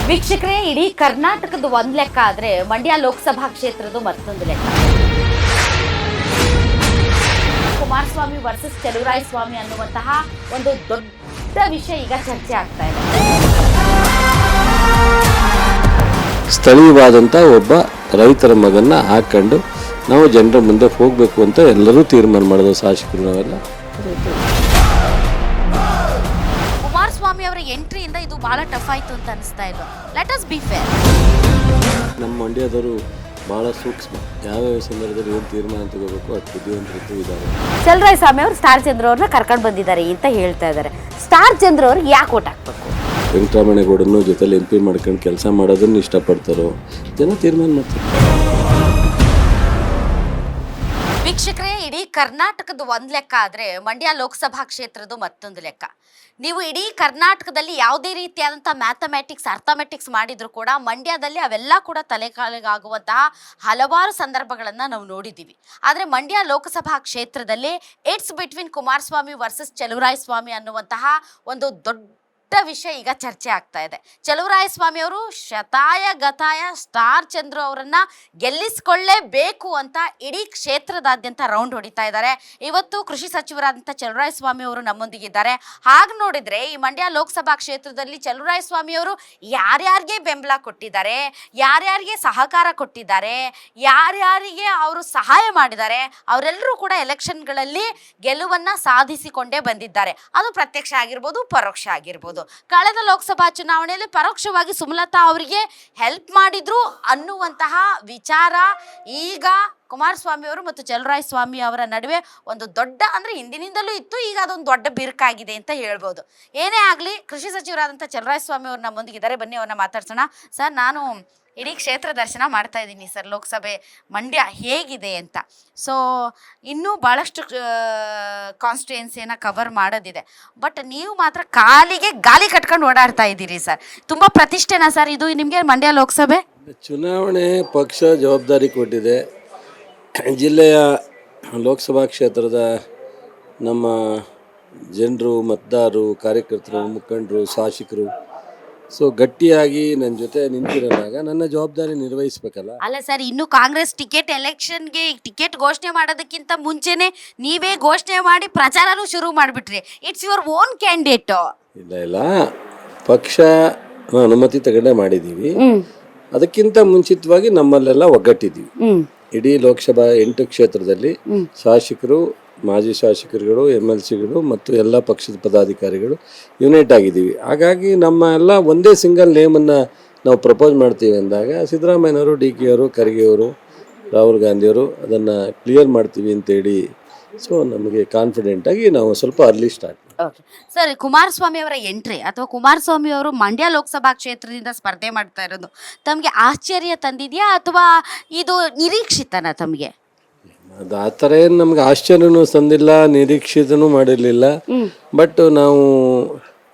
ವೀಕ್ಷಕರೇ, ಇಡೀ ಕರ್ನಾಟಕದ ಒಂದ್ ಲೆಕ್ಕ ಆದ್ರೆ ಮಂಡ್ಯ ಲೋಕಸಭಾ ಕ್ಷೇತ್ರದ ಮತ್ತೊಂದು ಲೆಕ್ಕ. ಕುಮಾರಸ್ವಾಮಿ ವರ್ಸಸ್ ಚಲುವರಾಯಸ್ವಾಮಿ ಅನ್ನುವಂತಹ ಒಂದು ದೊಡ್ಡ ವಿಷಯ ಈಗ ಚರ್ಚೆ ಆಗ್ತಾ ಇದೆ. ಸ್ಥಳೀಯವಾದಂಥ ಒಬ್ಬ ರೈತರ ಮಗನ್ನ ಹಾಕೊಂಡು ನಾವು ಜನರ ಮುಂದೆ ಹೋಗಬೇಕು ಅಂತ ಎಲ್ಲರೂ ತೀರ್ಮಾನ ಮಾಡೋದು, ಶಾಸಕರು ನಾವೆಲ್ಲ. ಕುಮಾರಸ್ವಾಮಿ ಅವರ ಎಂಟ್ರಿಯಿಂದ ಇದು ಬಹಳ ಟಫ್ ಆಯ್ತು ಅಂತ ಅನಿಸ್ತಾ ಇಲ್ವಾ? Let us be fair. ನಮ್ಮ ಮಂಡ್ಯದವರು ಬಹಳ ಸೂಕ್ಷ್ಮ, ಯಾವ್ಯಾವ ಸಂದರ್ಭದಲ್ಲಿ ಏನು ತೀರ್ಮಾನ ತಗೋಬೇಕು ಅಷ್ಟು ಬುದ್ಧಿವಂತರು ಇದ್ದಾರೆ. ಚಲುವರಾಯಸ್ವಾಮಿ ಅವರು ಸ್ಟಾರ್ ಚಂದ್ರ ಅವ್ರನ್ನ ಕರ್ಕೊಂಡು ಬಂದಿದ್ದಾರೆ ಅಂತ ಹೇಳ್ತಾ ಇದ್ದಾರೆ. ಸ್ಟಾರ್ ಚಂದ್ರ ಅವ್ರಿಗೆ ಯಾಕೆ ಓಟ್ ಹಾಕ್ಬೇಕು? ವೆಂಕಟರಾಮಣ್ಣಗೌಡನ್ನು ಜೊತೆಲಿ MP ಮಾಡ್ಕೊಂಡು ಕೆಲಸ ಮಾಡೋದನ್ನು ಇಷ್ಟಪಡ್ತಾರೋ ಜನ ತೀರ್ಮಾನ ಮಾಡ್ತಾರೆ. ವೀಕ್ಷಕರೇ, ಇಡೀ ಕರ್ನಾಟಕದ ಒಂದ್ ಲೆಕ್ಕ ಆದ್ರೆ ಮಂಡ್ಯ ಲೋಕಸಭಾ ಕ್ಷೇತ್ರದ ಮತ್ತೊಂದು ಲೆಕ್ಕ. ನೀವು ಇಡೀ ಕರ್ನಾಟಕದಲ್ಲಿ ಯಾವುದೇ ರೀತಿಯಾದಂಥ ಮ್ಯಾಥಮೆಟಿಕ್ಸ್ ಅರ್ಥಮೆಟಿಕ್ಸ್ ಮಾಡಿದ್ರು ಕೂಡ ಮಂಡ್ಯದಲ್ಲಿ ಅವೆಲ್ಲ ಕೂಡ ತಲೆಕಾಲಿಗಾಗುವಂತಹ ಹಲವಾರು ಸಂದರ್ಭಗಳನ್ನು ನಾವು ನೋಡಿದ್ದೀವಿ. ಆದರೆ ಮಂಡ್ಯ ಲೋಕಸಭಾ ಕ್ಷೇತ್ರದಲ್ಲಿ it's between Kumaraswamy versus Chaluvarayaswamy ಅನ್ನುವಂತಹ ಒಂದು ದೊಡ್ಡ ವಿಷಯ ಈಗ ಚರ್ಚೆ ಆಗ್ತಾ ಇದೆ. ಚಲುವರಾಯಸ್ವಾಮಿ ಅವರು ಶತಾಯ ಗತಾಯ ಸ್ಟಾರ್ ಚಂದ್ರು ಅವರನ್ನ ಗೆಲ್ಲಿಸಿಕೊಳ್ಳೇಬೇಕು ಅಂತ ಇಡೀ ಕ್ಷೇತ್ರದಾದ್ಯಂತ ರೌಂಡ್ ಹೊಡಿತಾ ಇದ್ದಾರೆ. ಇವತ್ತು ಕೃಷಿ ಸಚಿವರಾದಂಥ ಚಲುವರಾಯಸ್ವಾಮಿ ಅವರು ನಮ್ಮೊಂದಿಗಿದ್ದಾರೆ. ಹಾಗೆ ನೋಡಿದ್ರೆ ಈ ಮಂಡ್ಯ ಲೋಕಸಭಾ ಕ್ಷೇತ್ರದಲ್ಲಿ ಚಲುವರಾಯಸ್ವಾಮಿ ಅವರು ಯಾರ್ಯಾರಿಗೆ ಬೆಂಬಲ ಕೊಟ್ಟಿದ್ದಾರೆ, ಯಾರ್ಯಾರಿಗೆ ಸಹಕಾರ ಕೊಟ್ಟಿದ್ದಾರೆ, ಯಾರ್ಯಾರಿಗೆ ಅವರು ಸಹಾಯ ಮಾಡಿದ್ದಾರೆ, ಅವರೆಲ್ಲರೂ ಕೂಡ ಎಲೆಕ್ಷನ್ಗಳಲ್ಲಿ ಗೆಲುವನ್ನ ಸಾಧಿಸಿಕೊಂಡೇ ಬಂದಿದ್ದಾರೆ. ಅದು ಪ್ರತ್ಯಕ್ಷ ಆಗಿರ್ಬೋದು, ಪರೋಕ್ಷ ಆಗಿರ್ಬೋದು. ಕಳೆದ ಲೋಕಸಭಾ ಚುನಾವಣೆಯಲ್ಲಿ ಪರೋಕ್ಷವಾಗಿ ಸುಮಲತಾ ಅವರಿಗೆ ಹೆಲ್ಪ್ ಮಾಡಿದ್ರು ಅನ್ನುವಂತಹ ವಿಚಾರ ಈಗ ಕುಮಾರಸ್ವಾಮಿ ಅವರು ಮತ್ತು ಚಲುವರಾಯಸ್ವಾಮಿ ಅವರ ನಡುವೆ ಒಂದು ದೊಡ್ಡ, ಅಂದರೆ ಹಿಂದಿನಿಂದಲೂ ಇತ್ತು, ಈಗ ಅದೊಂದು ದೊಡ್ಡ ಬಿರುಕಾಗಿದೆ ಅಂತ ಹೇಳ್ಬೋದು. ಏನೇ ಆಗಲಿ, ಕೃಷಿ ಸಚಿವರಾದಂಥ ಚಲುವರಾಯಸ್ವಾಮಿ ಅವರು ನಮ್ಮೊಂದಿಗಿದ್ದಾರೆ. ಬನ್ನಿ ಅವ್ರನ್ನ ಮಾತಾಡ್ಸೋಣ. ಸರ್, ನಾನು ಇಡೀ ಕ್ಷೇತ್ರ ದರ್ಶನ ಮಾಡ್ತಾ ಇದ್ದೀನಿ ಸರ್. ಲೋಕಸಭೆ ಮಂಡ್ಯ ಹೇಗಿದೆ ಅಂತ. ಸೊ ಇನ್ನೂ ಭಾಳಷ್ಟು ಕಾನ್ಸ್ಟಿಟ್ಯೂನ್ಸಿಯನ್ನು ಕವರ್ ಮಾಡೋದಿದೆ. ಬಟ್ ನೀವು ಮಾತ್ರ ಕಾಲಿಗೆ ಗಾಲಿ ಕಟ್ಕೊಂಡು ಓಡಾಡ್ತಾ ಇದ್ದೀರಿ ಸರ್. ತುಂಬ ಪ್ರತಿಷ್ಠೆನಾ ಸರ್ ಇದು ನಿಮಗೆ ಮಂಡ್ಯ ಲೋಕಸಭೆ? ಚುನಾವಣೆ ಪಕ್ಷ ಜವಾಬ್ದಾರಿ ಕೊಟ್ಟಿದೆ. ಜಿಲ್ಲೆಯ ಲೋಕಸಭಾ ಕ್ಷೇತ್ರದ ನಮ್ಮ ಜನರು, ಮತದಾರರು, ಕಾರ್ಯಕರ್ತರು, ಮುಖಂಡರು, ಶಾಸಕರು ಸೊ ಗಟ್ಟಿಯಾಗಿ ನನ್ನ ಜೊತೆ ನಿಂತಿರೋದಾಗ ನನ್ನ ಜವಾಬ್ದಾರಿ ನಿರ್ವಹಿಸ್ಬೇಕಲ್ಲ. ಅಲ್ಲ ಸರ್, ಇನ್ನು ಕಾಂಗ್ರೆಸ್ ಎಲೆಕ್ಷನ್ಗೆ ಟಿಕೆಟ್ ಘೋಷಣೆ ಮಾಡೋದಕ್ಕಿಂತ ಮುಂಚೆನೆ ನೀವೇ ಘೋಷಣೆ ಮಾಡಿ ಪ್ರಚಾರನೂ ಶುರು ಮಾಡಿಬಿಟ್ರಿ. It's your own candidate. ಇಲ್ಲ, ಪಕ್ಷ ಅನುಮತಿ ತಗೊಂಡೇ ಮಾಡಿದ್ದೀವಿ. ಅದಕ್ಕಿಂತ ಮುಂಚಿತವಾಗಿ ನಮ್ಮಲ್ಲೆಲ್ಲ ಒಗ್ಗಟ್ಟಿದ್ದೀವಿ. ಇಡೀ ಲೋಕಸಭಾ 8 ಕ್ಷೇತ್ರದಲ್ಲಿ ಶಾಸಕರು, ಮಾಜಿ ಶಾಸಕರುಗಳು, MLCಗಳು ಮತ್ತು ಎಲ್ಲ ಪಕ್ಷದ ಪದಾಧಿಕಾರಿಗಳು ಯುನೈಟ್ ಆಗಿದ್ದೀವಿ. ಹಾಗಾಗಿ ನಮ್ಮ ಎಲ್ಲ ಒಂದೇ ಸಿಂಗಲ್ ನೇಮನ್ನು ನಾವು ಪ್ರಪೋಸ್ ಮಾಡ್ತೀವಿ ಅಂದಾಗ ಸಿದ್ದರಾಮಯ್ಯನವರು, DK ಅವರು, ಖರ್ಗೆ ಅವರು, ರಾಹುಲ್ ಗಾಂಧಿಯವರು ಅದನ್ನು ಕ್ಲಿಯರ್ ಮಾಡ್ತೀವಿ ಅಂತೇಳಿ ಸೊ ನಮಗೆ ಕಾನ್ಫಿಡೆಂಟಾಗಿ ನಾವು ಸ್ವಲ್ಪ early start. Okay sir, Kumaraswamy ಅವರ ಎಂಟ್ರಿ ಅಥವಾ ಕುಮಾರಸ್ವಾಮಿ ಅವರು ಮಂಡ್ಯ ಲೋಕಸಭಾ ಕ್ಷೇತ್ರದಿಂದ ಸ್ಪರ್ಧೆ ಮಾಡ್ತಾ ಇರೋದು ತಮಗೆ ಆಶ್ಚರ್ಯ ತಂದಿದೆಯಾ ಅಥವಾ ಇದು ನಿರೀಕ್ಷಿತನಾ ತಮಗೆ? ಅದು ಆ ಥರ ಏನು ನಮ್ಗೆ ಆಶ್ಚರ್ಯನೂ ತಂದಿಲ್ಲ, ನಿರೀಕ್ಷಿತನೂ ಮಾಡಿರಲಿಲ್ಲ. ಬಟ್ ನಾವು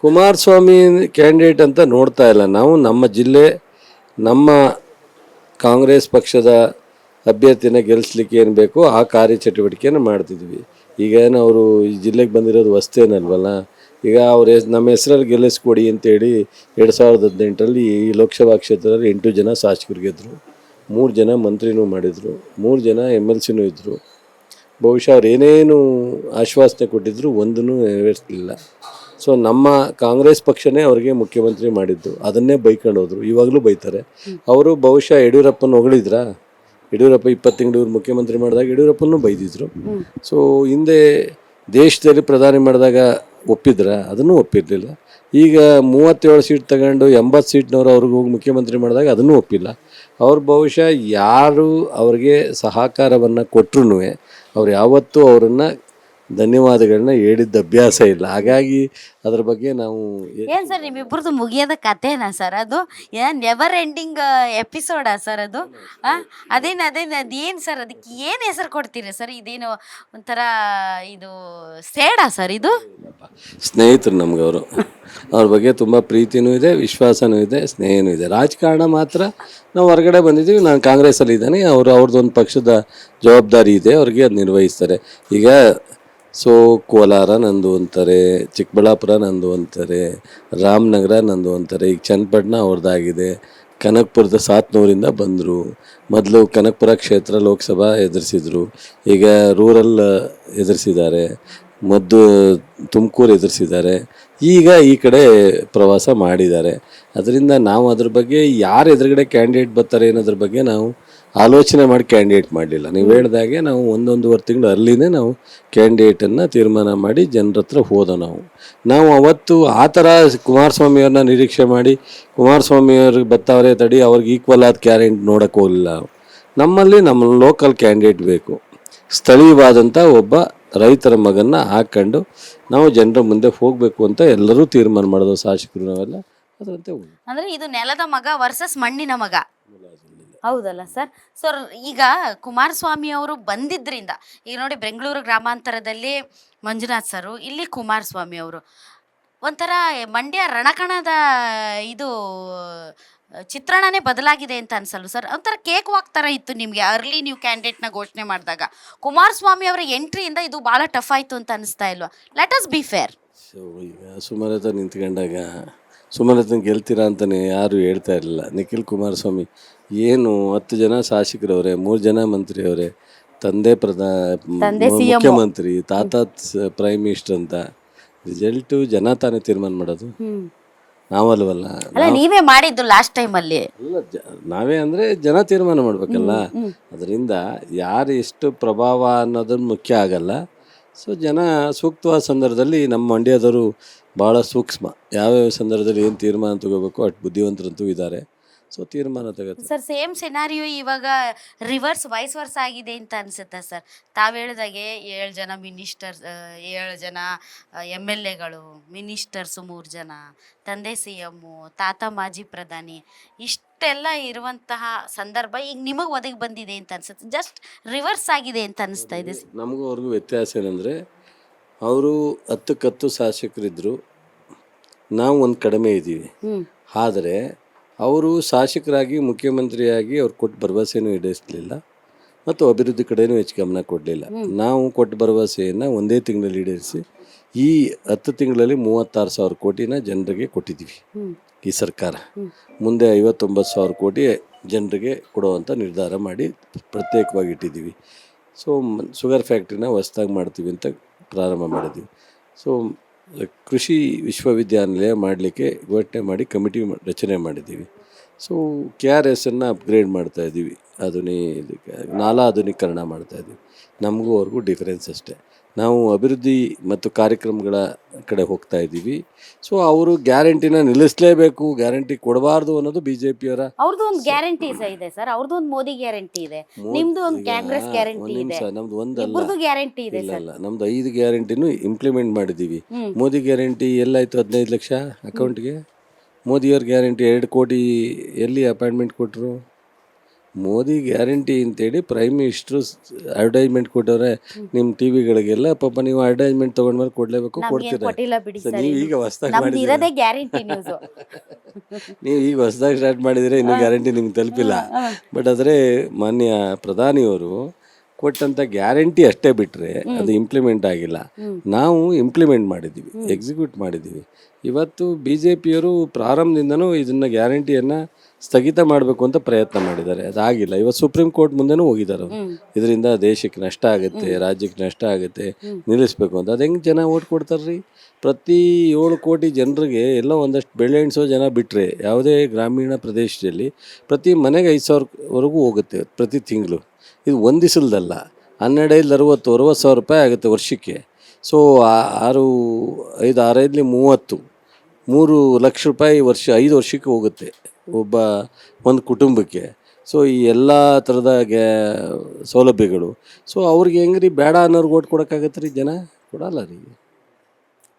ಕುಮಾರಸ್ವಾಮಿ ಕ್ಯಾಂಡಿಡೇಟ್ ಅಂತ ನೋಡ್ತಾ ಇಲ್ಲ. ನಾವು ನಮ್ಮ ಜಿಲ್ಲೆ, ನಮ್ಮ ಕಾಂಗ್ರೆಸ್ ಪಕ್ಷದ ಅಭ್ಯರ್ಥಿನ ಗೆಲ್ಲಿಸ್ಲಿಕ್ಕೆ ಏನು ಬೇಕೋ ಆ ಕಾರ್ಯಚಟುವಟಿಕೆಯನ್ನು ಮಾಡ್ತಿದ್ವಿ. ಈಗ ಏನು ಅವರು ಈ ಜಿಲ್ಲೆಗೆ ಬಂದಿರೋದು ಹೊಸ್ತೇನಲ್ವಲ್ಲ. ಈಗ ಅವ್ರ ನಮ್ಮ ಹೆಸರಲ್ಲಿ ಗೆಲ್ಲಿಸ್ಕೊಡಿ ಅಂತೇಳಿ 2018ರಲ್ಲಿ ಈ ಲೋಕಸಭಾ ಕ್ಷೇತ್ರದಲ್ಲಿ 8 ಜನ ಶಾಸಕರು ಗೆದ್ದರು, 3 ಜನ ಮಂತ್ರಿನೂ ಮಾಡಿದರು, 3 ಜನ MLCನೂ ಇದ್ದರು. ಬಹುಶಃ ಅವ್ರು ಏನೇನು ಆಶ್ವಾಸನೆ ಕೊಟ್ಟಿದ್ರು ಒಂದೂ ನೆರವೇರಿಸಲಿಲ್ಲ. ಸೊ ನಮ್ಮ ಕಾಂಗ್ರೆಸ್ ಪಕ್ಷನೇ ಅವ್ರಿಗೆ ಮುಖ್ಯಮಂತ್ರಿ ಮಾಡಿದ್ದು, ಅದನ್ನೇ ಬೈಕೊಂಡು ಹೋದರು. ಇವಾಗಲೂ ಬೈತಾರೆ. ಅವರು ಬಹುಶಃ ಯಡಿಯೂರಪ್ಪನ ಹೊಗಳಿದ್ರಾ? ಯಡಿಯೂರಪ್ಪ 20 ತಿಂಗಳು ಮುಖ್ಯಮಂತ್ರಿ ಮಾಡಿದಾಗ ಯಡಿಯೂರಪ್ಪನೂ ಬೈದಿದ್ರು. ಸೊ ಹಿಂದೆ ದೇಶದಲ್ಲಿ ಪ್ರಧಾನಿ ಮಾಡಿದಾಗ ಒಪ್ಪಿದ್ರ? ಅದನ್ನು ಒಪ್ಪಿರಲಿಲ್ಲ. ಈಗ 37 ಸೀಟ್ ತಗೊಂಡು 80 ಸೀಟ್ನವರು ಅವ್ರಿಗೆ ಹೋಗಿ ಮುಖ್ಯಮಂತ್ರಿ ಮಾಡಿದಾಗ ಅದನ್ನು ಒಪ್ಪಿಲ್ಲ. ಅವ್ರು ಬಹುಶಃ ಯಾರು ಅವ್ರಿಗೆ ಸಹಕಾರವನ್ನು ಕೊಟ್ಟರು ಅವ್ರು ಯಾವತ್ತೂ ಅವರನ್ನು ಧನ್ಯವಾದಗಳನ್ನ ಹೇಳಿದ್ದ ಅಭ್ಯಾಸ ಇಲ್ಲ. ಹಾಗಾಗಿ ಅದ್ರ ಬಗ್ಗೆ ನಾವು ಏನು ಸರ್, ನಿಮ್ಮಿಬ್ಬರದು ಮುಗಿಯೋದ ಕಥೆನಾ ಸರ್? ಅದು ನೆವರ್ ಎಂಡಿಂಗ್ ಎಪಿಸೋಡಾ ಸರ್ ಅದು? ಅದೇನು ಸರ್, ಅದಕ್ಕೆ ಏನು ಹೆಸರು ಕೊಡ್ತೀರಿ ಸರ್? ಇದೇನು ಒಂಥರ ಇದು ಸೇಡಾ ಸರ್? ಇದು ಸ್ನೇಹಿತರು ನಮ್ಗೆ ಅವರು. ಅವ್ರ ಬಗ್ಗೆ ತುಂಬ ಪ್ರೀತಿನೂ ಇದೆ, ವಿಶ್ವಾಸನೂ ಇದೆ, ಸ್ನೇಹನೂ ಇದೆ. ರಾಜಕಾರಣ ಮಾತ್ರ ನಾವು ಹೊರಗಡೆ ಬಂದಿದ್ದೀವಿ. ನಾನು ಕಾಂಗ್ರೆಸ್ಸಲ್ಲಿ ಇದ್ದಾನೆ, ಅವ್ರದ್ದೊಂದು ಪಕ್ಷದ ಜವಾಬ್ದಾರಿ ಇದೆ, ಅವ್ರಿಗೆ ಅದು ನಿರ್ವಹಿಸ್ತಾರೆ. ಈಗ ಸೊ ಕೋಲಾರ ನಂದು ಅಂತಾರೆ, ಚಿಕ್ಕಬಳ್ಳಾಪುರ ನಂದು ಅಂತಾರೆ, ರಾಮನಗರ ನಂದು ಅಂತಾರೆ. ಈಗ ಚನ್ನಪಟ್ಟಣ ಅವ್ರದ್ದಾಗಿದೆ. ಕನಕಪುರದ ಸಾತ್ನೂರಿಂದ ಬಂದರು. ಮೊದಲು ಕನಕಪುರ ಕ್ಷೇತ್ರ ಲೋಕಸಭಾ ಎದುರಿಸಿದ್ರು, ಈಗ ರೂರಲ್ ಎದುರಿಸಿದ್ದಾರೆ. ಮೊದಲು ತುಮಕೂರು ಎದುರಿಸಿದ್ದಾರೆ, ಈಗ ಈ ಕಡೆ ಪ್ರವಾಸ ಮಾಡಿದ್ದಾರೆ. ಅದರಿಂದ ನಾವು ಅದ್ರ ಬಗ್ಗೆ ಯಾರು ಎದುರುಗಡೆ ಕ್ಯಾಂಡಿಡೇಟ್ ಬರ್ತಾರೆ ಅನ್ನೋದ್ರ ಬಗ್ಗೆ ನಾವು ಆಲೋಚನೆ ಮಾಡಿ ಕ್ಯಾಂಡಿಡೇಟ್ ಮಾಡಲಿಲ್ಲ. ನೀವು ಹೇಳ್ದಾಗೆ ನಾವು 1-1.5 ತಿಂಗಳು ಅರ್ಲಿನೇ ನಾವು ಕ್ಯಾಂಡಿಡೇಟನ್ನು ತೀರ್ಮಾನ ಮಾಡಿ ಜನರ ಹತ್ರ ಹೋದೋ. ನಾವು ಅವತ್ತು ಆ ಥರ ಕುಮಾರಸ್ವಾಮಿಯವ್ರನ್ನ ನಿರೀಕ್ಷೆ ಮಾಡಿ ಕುಮಾರಸ್ವಾಮಿಯವ್ರಿಗೆ ಬರ್ತಾವ್ರೆ ತಡಿ ಅವ್ರಿಗೆ ಈಕ್ವಲ್ ಆದ ಕ್ಯಾಂಡಿಡೇಟ್ ನೋಡೋಕ್ಕೆ ಹೋಗಲಿಲ್ಲ. ನಮ್ಮಲ್ಲಿ ನಮ್ಮ ಲೋಕಲ್ ಕ್ಯಾಂಡಿಡೇಟ್ ಬೇಕು, ಸ್ಥಳೀಯವಾದಂಥ ಒಬ್ಬ ರೈತರ ಮಗನ್ನ ಹಾಕ್ಕೊಂಡು ನಾವು ಜನರ ಮುಂದೆ ಹೋಗಬೇಕು ಅಂತ ಎಲ್ಲರೂ ತೀರ್ಮಾನ ಮಾಡೋದು, ಶಾಸಕರು ನಾವೆಲ್ಲ ಅದರಂತೆ ಹೋಗಿ. ಅಂದ್ರೆ ಇದು ನೆಲದ ಮಗ ವರ್ಸಸ್ ಮಣ್ಣಿನ ಮಗ, ಹೌದಲ್ಲ ಸರ್? ಸೊ ಈಗ ಕುಮಾರಸ್ವಾಮಿ ಅವರು ಬಂದಿದ್ರಿಂದ ಈಗ ನೋಡಿ, ಬೆಂಗಳೂರು ಗ್ರಾಮಾಂತರದಲ್ಲಿ ಮಂಜುನಾಥ್ ಸರು, ಇಲ್ಲಿ ಕುಮಾರಸ್ವಾಮಿ ಅವರು, ಒಂಥರ ಮಂಡ್ಯ ರಣಕಣದ ಇದು ಚಿತ್ರಣನೇ ಬದಲಾಗಿದೆ ಅಂತ ಅನ್ಸಲ್ವ ಸರ್? ಒಂಥರ ಕೇಕ್ ವಾಕ್ ಥರ ಇತ್ತು ನಿಮಗೆ ಅರ್ಲಿ ನೀವು ಕ್ಯಾಂಡಿಡೇಟ್ನ ಘೋಷಣೆ ಮಾಡಿದಾಗ. ಕುಮಾರಸ್ವಾಮಿ ಅವರ ಎಂಟ್ರಿಯಿಂದ ಇದು ಭಾಳ ಟಫ್ ಆಯಿತು ಅಂತ ಅನಿಸ್ತಾ ಇಲ್ವಾ? Let us be fair. So ಈಗ ಸುಮಲತಾ ನಿಂತ್ಕೊಂಡಾಗ ಸುಮಲತಾ ಗೆಲ್ತೀರಾ ಅಂತಲೇ ಯಾರು ಹೇಳ್ತಾ ಇರಲಿಲ್ಲ. ನಿಖಿಲ್ ಕುಮಾರಸ್ವಾಮಿ ಏನು 10 ಜನ ಶಾಸಕರವ್ರೆ, 3 ಜನ ಮಂತ್ರಿಯವರೇ, ತಂದೆ ಮುಖ್ಯಮಂತ್ರಿ, ತಾತ ಪ್ರೈಮ್ ಮಿನಿಸ್ಟರ್ ಅಂತ. ರಿಸಲ್ಟು ಜನ ತಾನೇ ತೀರ್ಮಾನ ಮಾಡೋದು, ನಾವಲ್ವಲ್ಲ. ಅಲ್ಲ, ನೀವೇ ಮಾಡಿದ್ದು ಲಾಸ್ಟ್ ಟೈಮಲ್ಲಿ. ಅಲ್ಲ, ನಾವೇ ಅಂದರೆ ಜನ ತೀರ್ಮಾನ ಮಾಡ್ಬೇಕಲ್ಲ. ಅದರಿಂದ ಯಾರು ಎಷ್ಟು ಪ್ರಭಾವ ಅನ್ನೋದನ್ನು ಮುಖ್ಯ ಆಗಲ್ಲ. ಸೊ ಜನ ಸೂಕ್ತವಾದ ಸಂದರ್ಭದಲ್ಲಿ ನಮ್ಮ ಮಂಡ್ಯದವರು ಭಾಳ ಸೂಕ್ಷ್ಮ, ಯಾವ್ಯಾವ ಸಂದರ್ಭದಲ್ಲಿ ಏನು ತೀರ್ಮಾನ ತಗೋಬೇಕು ಅಷ್ಟು ಬುದ್ಧಿವಂತರಂತೂ ಇದ್ದಾರೆ. ಸೊ ತೀರ್ಮಾನ ತಗೋತಾರೆ ಸರ್. ಸೇಮ್ ಸಿನಾರಿಯೋ ಇವಾಗ ರಿವರ್ಸ್ ವೈಸ್ ವರ್ಸ್ ಆಗಿದೆ ಅಂತ ಅನ್ಸುತ್ತೆ ಸರ್. ತಾವು ಹೇಳಿದಾಗೆ 7 ಜನ ಮಿನಿಸ್ಟರ್ಸ್, 7 ಜನ MLA ಗಳು, ಮಿನಿಸ್ಟರ್ಸು 3 ಜನ, ತಂದೆ CM, ತಾತ ಮಾಜಿ ಪ್ರಧಾನಿ, ಇಷ್ಟೆಲ್ಲ ಇರುವಂತಹ ಸಂದರ್ಭ ಈಗ ನಿಮಗೆ ಒದಗಿ ಬಂದಿದೆ ಅಂತ ಅನ್ಸುತ್ತೆ. ಜಸ್ಟ್ ರಿವರ್ಸ್ ಆಗಿದೆ ಅಂತ ಅನಿಸ್ತಾ ಇದೆ. ನಮಗೂ ಅವ್ರಿಗೂ ವ್ಯತ್ಯಾಸ ಏನಂದರೆ, ಅವರು 10ಕ್ಕೆ 10 ಶಾಸಕರಿದ್ದರು, ನಾವು ಒಂದು ಕಡಿಮೆ ಇದ್ದೀವಿ. ಆದರೆ ಅವರು ಶಾಸಕರಾಗಿ ಮುಖ್ಯಮಂತ್ರಿಯಾಗಿ ಅವ್ರು ಕೊಟ್ಟ ಭರವಸೆನೂ ಈಡೇರಿಸಲಿಲ್ಲ ಮತ್ತು ಅಭಿವೃದ್ಧಿ ಕಡೆಯೂ ಹೆಚ್ಚು ಗಮನ ಕೊಡಲಿಲ್ಲ. ನಾವು ಕೊಟ್ಟ ಭರವಸೆಯನ್ನು ಒಂದೇ ತಿಂಗಳಲ್ಲಿ ಈಡೇರಿಸಿ ಈ 10 ತಿಂಗಳಲ್ಲಿ 36,000 ಕೋಟಿನ ಜನರಿಗೆ ಕೊಟ್ಟಿದ್ದೀವಿ. ಈ ಸರ್ಕಾರ ಮುಂದೆ 59,000 ಕೋಟಿ ಜನರಿಗೆ ಕೊಡುವಂಥ ನಿರ್ಧಾರ ಮಾಡಿ ಪ್ರತ್ಯೇಕವಾಗಿ ಇಟ್ಟಿದ್ದೀವಿ. ಸೊ ಶುಗರ್ ಫ್ಯಾಕ್ಟ್ರಿನ ಹೊಸ್ದಾಗಿ ಮಾಡ್ತೀವಿ ಅಂತ ಪ್ರಾರಂಭ ಮಾಡಿದ್ದೀವಿ. ಸೊ ಕೃಷಿ ವಿಶ್ವವಿದ್ಯಾನಿಲಯ ಮಾಡಲಿಕ್ಕೆ ಘೋಷಣೆ ಮಾಡಿ ಕಮಿಟಿ ರಚನೆ ಮಾಡಿದ್ದೀವಿ. ಸೊ KRSನ್ನು ಅಪ್ಗ್ರೇಡ್ ಮಾಡ್ತಾಯಿದ್ದೀವಿ, ನಾಲಾ ಆಧುನೀಕರಣ ಮಾಡ್ತಾಯಿದ್ದೀವಿ. ನಮಗೂ ಅವ್ರಿಗೂ ಡಿಫರೆನ್ಸ್ ಅಷ್ಟೇ. ನಾವು ಅಭಿವೃದ್ಧಿ ಮತ್ತು ಕಾರ್ಯಕ್ರಮಗಳ ಕಡೆ ಹೋಗ್ತಾ ಇದ್ದೀವಿ. ಸೊ ಅವರು ಗ್ಯಾರಂಟಿನ ನಿಲ್ಲಿಸಲೇಬೇಕು, ಗ್ಯಾರಂಟಿ ಕೊಡಬಾರ್ದು ಅನ್ನೋದು BJPಯವರ. ಅವ್ರದ್ದು ಒಂದು ಗ್ಯಾರಂಟಿ ಇದೆ ಸರ್, ಅವ್ರದ್ದು ಒಂದು ಮೋದಿ ಗ್ಯಾರಂಟಿ ಇದೆ, ನಿಮ್ದು ಒಂದು ಕಾಂಗ್ರೆಸ್ ಗ್ಯಾರಂಟಿ ಇದೆ, ನಮ್ದು ಒಂದಲ್ಲ, ಇಬ್ಬರದು ಗ್ಯಾರಂಟಿ ಇದೆ ಇಲ್ಲ ನಮ್ದು 5 ಗ್ಯಾರಂಟಿನೂ ಇಂಪ್ಲಿಮೆಂಟ್ ಮಾಡಿದ್ದೀವಿ. ಮೋದಿ ಗ್ಯಾರಂಟಿ ಎಲ್ಲಾಯ್ತು? 15 ಲಕ್ಷ ಅಕೌಂಟ್ಗೆ. ಮೋದಿಯವ್ರ ಗ್ಯಾರಂಟಿ 2 ಕೋಟಿ ಎಲ್ಲಿ ಅಪಾಯಿಂಟ್ಮೆಂಟ್ ಕೊಟ್ಟರು? ಮೋದಿ ಗ್ಯಾರಂಟಿ ಅಂತೇಳಿ ಪ್ರೈಮ್ ಮಿನಿಸ್ಟ್ರು ಅಡ್ವರ್ಟೈಸ್ಮೆಂಟ್ ಕೊಟ್ಟವ್ರೆ ನಿಮ್ಮ TVಗಳಿಗೆಲ್ಲ. ಪಾಪ ನೀವು ಅಡ್ವರ್ಟೈಸ್ಮೆಂಟ್ ತೊಗೊಂಡ್ಮೇಲೆ ಕೊಡಲೇಬೇಕು, ಕೊಡ್ತೀರಾ? ನೀವು ಈಗ ಹೊಸ್ದಾಗಿ ನೀವು ಈಗ ಹೊಸ್ದಾಗಿ ಸ್ಟಾರ್ಟ್ ಮಾಡಿದರೆ ಇನ್ನೂ ಗ್ಯಾರಂಟಿ ನಿಮ್ಗೆ ತಲುಪಿಲ್ಲ. ಬಟ್ ಆದರೆ ಮಾನ್ಯ ಪ್ರಧಾನಿಯವರು ಕೊಟ್ಟಂಥ ಗ್ಯಾರಂಟಿ ಅಷ್ಟೇ ಬಿಟ್ಟರೆ ಅದು ಇಂಪ್ಲಿಮೆಂಟ್ ಆಗಿಲ್ಲ. ನಾವು ಇಂಪ್ಲಿಮೆಂಟ್ ಮಾಡಿದ್ದೀವಿ, ಎಕ್ಸಿಕ್ಯೂಟ್ ಮಾಡಿದ್ದೀವಿ. ಇವತ್ತು BJPಯವರು ಪ್ರಾರಂಭದಿಂದನೂ ಇದನ್ನು ಗ್ಯಾರಂಟಿಯನ್ನು ಸ್ಥಗಿತ ಮಾಡಬೇಕು ಅಂತ ಪ್ರಯತ್ನ ಮಾಡಿದ್ದಾರೆ, ಅದಾಗಿಲ್ಲ. ಇವತ್ತು ಸುಪ್ರೀಂ ಕೋರ್ಟ್ ಮುಂದೆನೂ ಹೋಗಿದ್ದಾರೆ ಅವರು. ಇದರಿಂದ ದೇಶಕ್ಕೆ ನಷ್ಟ ಆಗುತ್ತೆ, ರಾಜ್ಯಕ್ಕೆ ನಷ್ಟ ಆಗುತ್ತೆ, ನಿಲ್ಲಿಸಬೇಕು ಅಂತ. ಅದು ಹೆಂಗೆ ಜನ ಓಟ್ ಕೊಡ್ತಾರ್ರಿ? ಪ್ರತಿ 7 ಕೋಟಿ ಜನರಿಗೆ ಎಲ್ಲೋ ಒಂದಷ್ಟು ಬೆಳೆಹೆಣಸೋ ಜನ ಬಿಟ್ಟರೆ, ಯಾವುದೇ ಗ್ರಾಮೀಣ ಪ್ರದೇಶದಲ್ಲಿ ಪ್ರತಿ ಮನೆಗೆ 5,000ವರೆಗೂ ಹೋಗುತ್ತೆ ಪ್ರತಿ ತಿಂಗಳು. ಇದು ಒಂದು ದಿವಸದಲ್ಲ, 12,60,000 ರೂಪಾಯಿ ಆಗುತ್ತೆ ವರ್ಷಕ್ಕೆ. ಸೊ 6 5 30 3 ಲಕ್ಷ ರೂಪಾಯಿ ವರ್ಷ 5 ವರ್ಷಕ್ಕೆ ಹೋಗುತ್ತೆ ಒಂದು ಕುಟುಂಬಕ್ಕೆ. ಸೊ ಈ ಎಲ್ಲ ಥರದ ಸೌಲಭ್ಯಗಳು. ಸೊ ಅವ್ರಿಗೆ ಹೆಂಗ್ರಿ ಬೇಡ ಅನ್ನೋರ್ಗೆ ಓಟ್ ಕೊಡೋಕ್ಕಾಗತ್ತೆ ರೀ? ಜನ ಕೊಡಲ್ಲ ರೀ.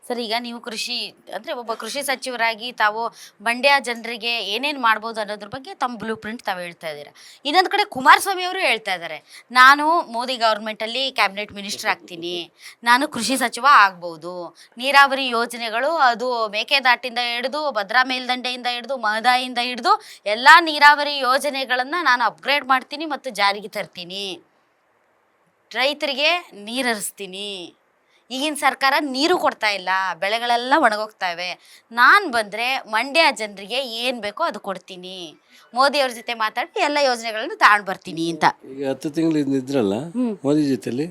ಸರ್, ಈಗ ನೀವು ಕೃಷಿ ಅಂದರೆ ಒಬ್ಬ ಕೃಷಿ ಸಚಿವರಾಗಿ ತಾವು ಮಂಡ್ಯ ಜನರಿಗೆ ಏನೇನು ಮಾಡ್ಬೋದು ಅನ್ನೋದ್ರ ಬಗ್ಗೆ ತಮ್ಮ ಬ್ಲೂ ಪ್ರಿಂಟ್ ತಾವು ಹೇಳ್ತಾ ಇದ್ದೀರಾ. ಇನ್ನೊಂದು ಕಡೆ ಕುಮಾರಸ್ವಾಮಿ ಅವರು ಹೇಳ್ತಾ ಇದ್ದಾರೆ, ನಾನು ಮೋದಿ ಗೌರ್ಮೆಂಟಲ್ಲಿ ಕ್ಯಾಬಿನೆಟ್ ಮಿನಿಸ್ಟರ್ ಆಗ್ತೀನಿ, ನಾನು ಕೃಷಿ ಸಚಿವ ಆಗ್ಬೋದು, ನೀರಾವರಿ ಯೋಜನೆಗಳು ಅದು ಮೇಕೆದಾಟಿಂದ ಹಿಡಿದು ಭದ್ರಾ ಮೇಲ್ದಂಡೆಯಿಂದ ಹಿಡಿದು ಮಹದಾಯಿಯಿಂದ ಹಿಡಿದು ಎಲ್ಲ ನೀರಾವರಿ ಯೋಜನೆಗಳನ್ನು ನಾನು ಅಪ್ಗ್ರೇಡ್ ಮಾಡ್ತೀನಿ ಮತ್ತು ಜಾರಿಗೆ ತರ್ತೀನಿ, ರೈತರಿಗೆ ನೀರು ಹರಿಸ್ತೀನಿ, ಈಗಿನ ಸರ್ಕಾರ ನೀರು ಕೊಡ್ತಾ ಇಲ್ಲ, ಬೆಳೆಗಳೆಲ್ಲ ಒಣಗೋಗ್ತಾ ಇವೆ. ನಾನು ಬಂದರೆ ಮಂಡ್ಯ ಜನರಿಗೆ ಏನು ಬೇಕೋ ಅದು ಕೊಡ್ತೀನಿ, ಮೋದಿಯವ್ರ ಜೊತೆ ಮಾತಾಡಿ ಎಲ್ಲ ಯೋಜನೆಗಳನ್ನು ತಗೊಂಡು ಬರ್ತೀನಿ ಅಂತ. ಈಗ 10 ತಿಂಗಳು ಇದ್ರಲ್ಲ ಮೋದಿ ಜೊತೆಲಿ,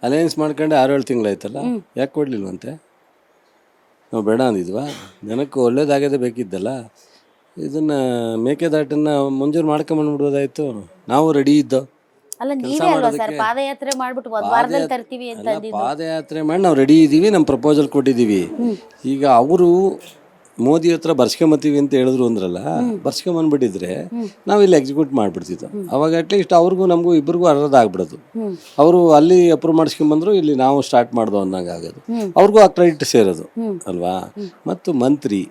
ಅಲಯನ್ಸ್ ಮಾಡ್ಕೊಂಡೆ 6-7 ತಿಂಗಳಾಯ್ತಲ್ಲ, ಯಾಕೆ ಕೊಡ್ಲಿಲ್ವಂತೆ? ನಾವು ಬೇಡ ಅಂದಿದ್ವಾ? ಜನಕ್ಕೆ ಒಳ್ಳೇದಾಗದೆ ಬೇಕಿದ್ದಲ್ಲ. ಇದನ್ನ ಮೇಕೆದಾಟನ್ನ ಮಂಜೂರು ಮಾಡ್ಕೊಂಬಂದ್ಬಿಡ್ಬೋದಾಯ್ತು. ನಾವು ರೆಡಿ ಇದ್ದೋ. ಅಲ್ಲ ನೀವೇ ಅಲ್ವಾ ಸರ್ ಪಾದಯಾತ್ರೆ ಮಾಡ್ಬಿಟ್ಟು ಒಂದು ವಾರದಲ್ಲಿ ತರ್ತೀವಿ ಅಂತ ಪಾದಯಾತ್ರೆ ಮಾಡಿ ನಾವು ರೆಡಿ ಇದ್ದೀವಿ, ನಮ್ಮ ಪ್ರಪೋಸಲ್ ಕೊಟ್ಟಿದ್ದೀವಿ. ಈಗ ಅವರು ಮೋದಿ ಹತ್ರ ಬರ್ಸ್ಕೊಂಬತ್ತೀವಿ ಅಂತ ಹೇಳಿದ್ರು ಅಂದ್ರಲ್ಲ, ಬರ್ಸ್ಕೊಂಬಂದ್ಬಿಟ್ಟಿದ್ರೆ ನಾವು ಇಲ್ಲಿ ಎಕ್ಸಿಕ್ಯೂಟ್ ಮಾಡಿಬಿಡ್ತಿದ್ದೋ. ಅವಾಗ ಅಟ್ಲೀಸ್ಟ್ ಅವ್ರಿಗೂ ನಮಗೂ ಇಬ್ಬರಿಗೂ ಅರ್ಹದಾಗ್ಬಿಡೋದು. ಅವರು ಅಲ್ಲಿ ಅಪ್ರೂವ್ ಮಾಡಿಸ್ಕೊಂಬಂದ್ರು, ಇಲ್ಲಿ ನಾವು ಸ್ಟಾರ್ಟ್ ಮಾಡ್ದೋ ಅನ್ನಂಗೆ ಆಗೋದು. ಅವ್ರಿಗೂ ಆ ಕ್ರೆಡಿಟ್ ಸೇರೋದು ಅಲ್ವಾ? ಮತ್ತು ಮಂತ್ರಿ,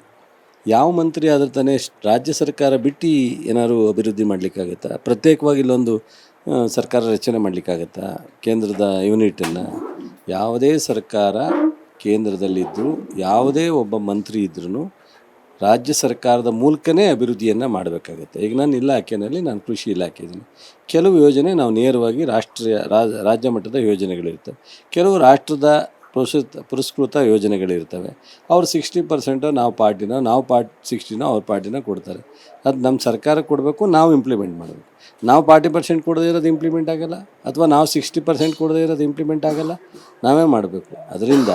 ಯಾವ ಮಂತ್ರಿ ಆದ್ರೆ ತಾನೇ ರಾಜ್ಯ ಸರ್ಕಾರ ಬಿಟ್ಟು ಏನಾದ್ರು ಅಭಿವೃದ್ಧಿ ಮಾಡ್ಲಿಕ್ಕಾಗತ್ತಾ? ಪ್ರತ್ಯೇಕವಾಗಿ ಇಲ್ಲೊಂದು ಸರ್ಕಾರ ರಚನೆ ಮಾಡ್ಲಿಕ್ಕಾಗತ್ತಾ? ಕೇಂದ್ರದ ಯೂನಿಟನ್ನು ಯಾವುದೇ ಸರ್ಕಾರ ಕೇಂದ್ರದಲ್ಲಿದ್ದರೂ ಯಾವುದೇ ಒಬ್ಬ ಮಂತ್ರಿ ಇದ್ರೂ ರಾಜ್ಯ ಸರ್ಕಾರದ ಮೂಲಕನೇ ಅಭಿವೃದ್ಧಿಯನ್ನು ಮಾಡಬೇಕಾಗತ್ತೆ. ಈಗ ನನ್ನ ಇಲಾಖೆಯಲ್ಲಿ ನಾನು ಕೃಷಿ ಇಲಾಖೆ ಇದ್ದೀನಿ. ಕೆಲವು ಯೋಜನೆ ನಾವು ನೇರವಾಗಿ ರಾಜ್ಯ ಮಟ್ಟದ ಯೋಜನೆಗಳಿರ್ತವೆ, ಕೆಲವು ರಾಷ್ಟ್ರದ ಪುರಸ್ಕೃತ ಯೋಜನೆಗಳಿರ್ತವೆ. ಅವ್ರು 60% ನಾವು 60% ಅವ್ರ ಪಾರ್ಟಿನ ಕೊಡ್ತಾರೆ. ಅದು ನಮ್ಮ ಸರ್ಕಾರ ಕೊಡಬೇಕು, ನಾವು ಇಂಪ್ಲಿಮೆಂಟ್ ಮಾಡಬೇಕು. ನಾವು 40% ಕೊಡದೇ ಇರೋದು ಇಂಪ್ಲಿಮೆಂಟ್ ಆಗಲ್ಲ, ಅಥವಾ ನಾವು 60% ಕೊಡದೇ ಇರೋದು ಇಂಪ್ಲಿಮೆಂಟ್ ಆಗಲ್ಲ, ನಾವೇ ಮಾಡಬೇಕು. ಅದರಿಂದ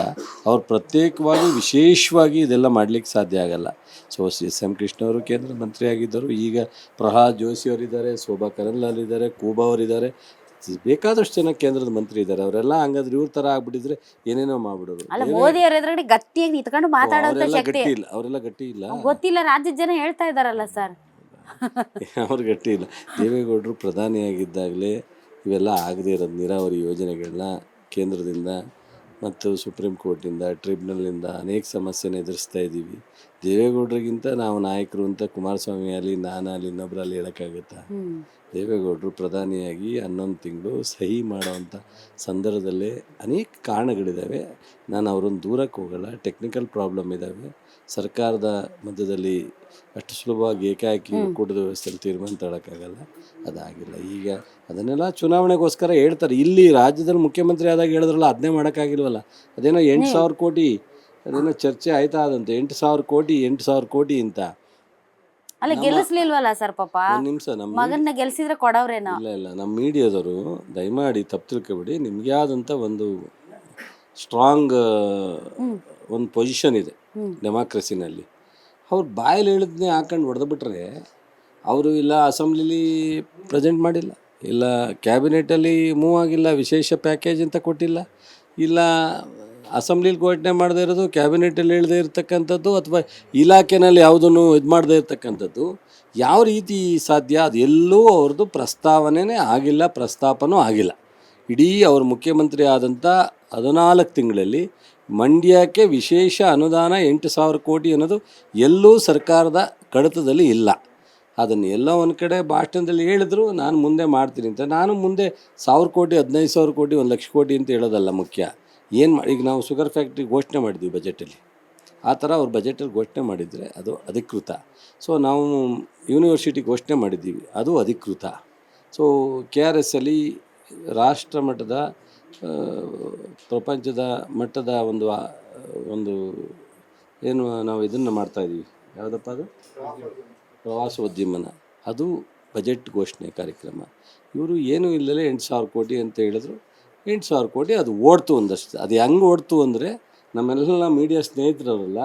ಅವ್ರು ಪ್ರತ್ಯೇಕವಾಗಿ ವಿಶೇಷವಾಗಿ ಇದೆಲ್ಲ ಮಾಡಲಿಕ್ಕೆ ಸಾಧ್ಯ ಆಗಲ್ಲ. ಸೊ ಎಂ ಕೃಷ್ಣ ಅವರು ಕೇಂದ್ರ ಮಂತ್ರಿ ಆಗಿದ್ದರು, ಈಗ ಪ್ರಹ್ಲಾದ್ ಜೋಶಿ ಅವರಿದ್ದಾರೆ, ಶೋಭಾ ಕರಂದ್ಲಾಲ್ ಕೂಬಾ ಅವರಿದ್ದಾರೆ, ಬೇಕಾದಷ್ಟು ಜನ ಕೇಂದ್ರದ ಮಂತ್ರಿ ಇದ್ದಾರೆ. ಅವರೆಲ್ಲ ಹಂಗಾದ್ರೆ ಇವ್ರ ತರ ಆಗ್ಬಿಟ್ಟಿದ್ರೆ ಏನೇನೋ ಮಾಡ್ಬಿಡೋರು. ಅಲ್ಲ ಮೋದಿ ಅವರ ಎದುರುಗಡೆ ಗಟ್ಟಿಯಾಗಿ ನಿಂತ್ಕೊಂಡು ಮಾತಾಡೋಂತ ಶಕ್ತಿ ಇಲ್ಲ, ಅವರೆಲ್ಲ ಗಟ್ಟಿ ಇಲ್ಲ, ಗೊತ್ತಿಲ್ಲ. ರಾಜ್ಯದ ಜನ ಹೇಳ್ತಾ ಇದಾರಲ್ಲ ಸರ್, ಅವ್ರು ಗಟ್ಟಿ ಇಲ್ಲ. ದೇವೇಗೌಡರು ಪ್ರಧಾನಿಯಾಗಿದ್ದಾಗಲೇ ಇವೆಲ್ಲ ಆಗದೇ ಇರೋದು, ನೀರಾವರಿ ಯೋಜನೆಗಳನ್ನ ಕೇಂದ್ರದಿಂದ ಮತ್ತು ಸುಪ್ರೀಂ ಕೋರ್ಟಿಂದ, ಟ್ರಿಬ್ಯುನಲ್ನಿಂದ ಅನೇಕ ಸಮಸ್ಯೆನ ಎದುರಿಸ್ತಾ ಇದ್ದೀವಿ. ದೇವೇಗೌಡರಿಗಿಂತ ನಾವು ನಾಯಕರು ಅಂತ ಕುಮಾರಸ್ವಾಮಿ ಆಗಲಿ, ನಾನಾಗಲಿ, ಇನ್ನೊಬ್ಬರಲ್ಲಿ ಹೇಳೋಕ್ಕಾಗುತ್ತಾ? ದೇವೇಗೌಡರು ಪ್ರಧಾನಿಯಾಗಿ 11 ತಿಂಗಳು ಸಹಿ ಮಾಡೋವಂಥ ಸಂದರ್ಭದಲ್ಲೇ ಅನೇಕ ಕಾರಣಗಳಿದ್ದಾವೆ. ನಾನು ಅವರನ್ನು ದೂರಕ್ಕೆ ಹೋಗಲ್ಲ. ಟೆಕ್ನಿಕಲ್ ಪ್ರಾಬ್ಲಮ್ ಇದ್ದಾವೆ. ಸರ್ಕಾರದ ಮಧ್ಯದಲ್ಲಿ ಅಷ್ಟು ಸುಲಭವಾಗಿ ಏಕಾಏಕಿ ಒಕ್ಕೂಟದ ವ್ಯವಸ್ಥೆಯಲ್ಲಿ ತೀರ್ಮಾನ ತಗೊಳಕ್ಕಾಗಲ್ಲ, ಅದಾಗಿಲ್ಲ. ಈಗ ಅದನ್ನೆಲ್ಲ ಚುನಾವಣೆಗೋಸ್ಕರ ಹೇಳ್ತಾರೆ. ಇಲ್ಲಿ ರಾಜ್ಯದಲ್ಲಿ ಮುಖ್ಯಮಂತ್ರಿ ಆದಾಗ ಹೇಳಿದ್ರಲ್ಲ, ಅದನ್ನೇ ಮಾಡೋಕ್ಕಾಗಿಲ್ವಲ್ಲ. ಅದೇನೋ 8,000 ಕೋಟಿ ಅದೇನೋ ಚರ್ಚೆ ಆಯ್ತಾ ಅದಂತೆ, 8,000 ಕೋಟಿ ಅಂತ. ಅಲ್ಲ ಗೆಲ್ಲಿಸ್ಲಿಲ್ವಲ್ಲ ಸರ್ ಪಾಪ. ನಿಮಿಷ, ನಮ್ಮ ಮಗನ್ನ ಗೆಲ್ಸಿದ್ರೆ ಕೊಡವ್ರೇನೋ. ಇಲ್ಲ ನಮ್ಮ ಮೀಡಿಯಾದವರು ದಯಮಾಡಿ ತಪ್ಪು ತಿಳ್ಕೊಬೇಡಿ. ನಿಮ್ಗೆ ಆದಂಥ ಒಂದು ಸ್ಟ್ರಾಂಗ್ ಒಂದು ಪೊಸಿಷನ್ ಇದೆ ಡೆಮಾಕ್ರಸಿನಲ್ಲಿ. ಅವ್ರು ಬಾಯಲ್ಲಿ ಹೇಳಿದ್ನೇ ಹಾಕೊಂಡು ಹೊಡೆದ್ಬಿಟ್ರೆ, ಅವರು ಇಲ್ಲ ಅಸೆಂಬ್ಲಿಲಿ ಪ್ರೆಸೆಂಟ್ ಮಾಡಿಲ್ಲ, ಇಲ್ಲ ಕ್ಯಾಬಿನೆಟಲ್ಲಿ ಮೂವ್ ಆಗಿಲ್ಲ, ವಿಶೇಷ ಪ್ಯಾಕೇಜ್ ಅಂತ ಕೊಟ್ಟಿಲ್ಲ, ಇಲ್ಲ ಅಸೆಂಬ್ಲಿಲಿ ಘೋಷಣೆ ಮಾಡದೇ ಇರೋದು, ಕ್ಯಾಬಿನೆಟಲ್ಲಿ ಹೇಳದೇ ಇರತಕ್ಕಂಥದ್ದು, ಅಥವಾ ಇಲಾಖೆನಲ್ಲಿ ಯಾವುದನ್ನು ಇದು ಮಾಡದೇ ಇರತಕ್ಕಂಥದ್ದು ಯಾವ ರೀತಿ ಸಾಧ್ಯ? ಅದು ಎಲ್ಲೂ ಅವ್ರದ್ದು ಪ್ರಸ್ತಾವನೆ ಆಗಿಲ್ಲ, ಪ್ರಸ್ತಾಪನೂ ಆಗಿಲ್ಲ. ಇಡೀ ಅವರು ಮುಖ್ಯಮಂತ್ರಿ ಆದಂಥ 14 ತಿಂಗಳಲ್ಲಿ ಮಂಡ್ಯಕ್ಕೆ ವಿಶೇಷ ಅನುದಾನ 8,000 ಕೋಟಿ ಅನ್ನೋದು ಎಲ್ಲೂ ಸರ್ಕಾರದ ಕಡತದಲ್ಲಿ ಇಲ್ಲ. ಅದನ್ನು ಎಲ್ಲೋ ಒಂದು ಕಡೆ ಭಾಷಣದಲ್ಲಿ ಹೇಳಿದ್ರು, ನಾನು ಮುಂದೆ ಮಾಡ್ತೀನಿ ಅಂತ. ನಾನು ಮುಂದೆ 1,000 ಕೋಟಿ, 15,000 ಕೋಟಿ, 1,00,000 ಕೋಟಿ ಅಂತ ಹೇಳೋದಲ್ಲ ಮುಖ್ಯ. ಏನು ಈಗ ನಾವು ಶುಗರ್ ಫ್ಯಾಕ್ಟ್ರಿ ಘೋಷಣೆ ಮಾಡಿದ್ವಿ ಬಜೆಟಲ್ಲಿ, ಆ ಥರ ಅವ್ರು ಬಜೆಟಲ್ಲಿ ಘೋಷಣೆ ಮಾಡಿದರೆ ಅದು ಅಧಿಕೃತ. ಸೊ ನಾವು ಯೂನಿವರ್ಸಿಟಿ ಘೋಷಣೆ ಮಾಡಿದ್ದೀವಿ, ಅದು ಅಧಿಕೃತ. ಸೊ KRSಲ್ಲಿ ರಾಷ್ಟ್ರ ಮಟ್ಟದ ಪ್ರಪಂಚದ ಮಟ್ಟದ ಒಂದು ಏನು ನಾವು ಇದನ್ನು ಮಾಡ್ತಾಯಿದ್ದೀವಿ, ಯಾವುದಪ್ಪ ಅದು, ಪ್ರವಾಸೋದ್ಯಮನ, ಅದು ಬಜೆಟ್ ಘೋಷಣೆ ಕಾರ್ಯಕ್ರಮ. ಇವರು ಏನೂ ಇಲ್ಲದೆ 8,000 ಕೋಟಿ ಅಂತ ಹೇಳಿದ್ರು. 8,000 ಕೋಟಿ ಅದು ಓಡ್ತು ಒಂದಷ್ಟು. ಅದು ಹೆಂಗೆ ಓಡ್ತು ಅಂದರೆ, ನಮ್ಮೆಲ್ಲ ಮೀಡಿಯಾ ಸ್ನೇಹಿತರವರಲ್ಲ,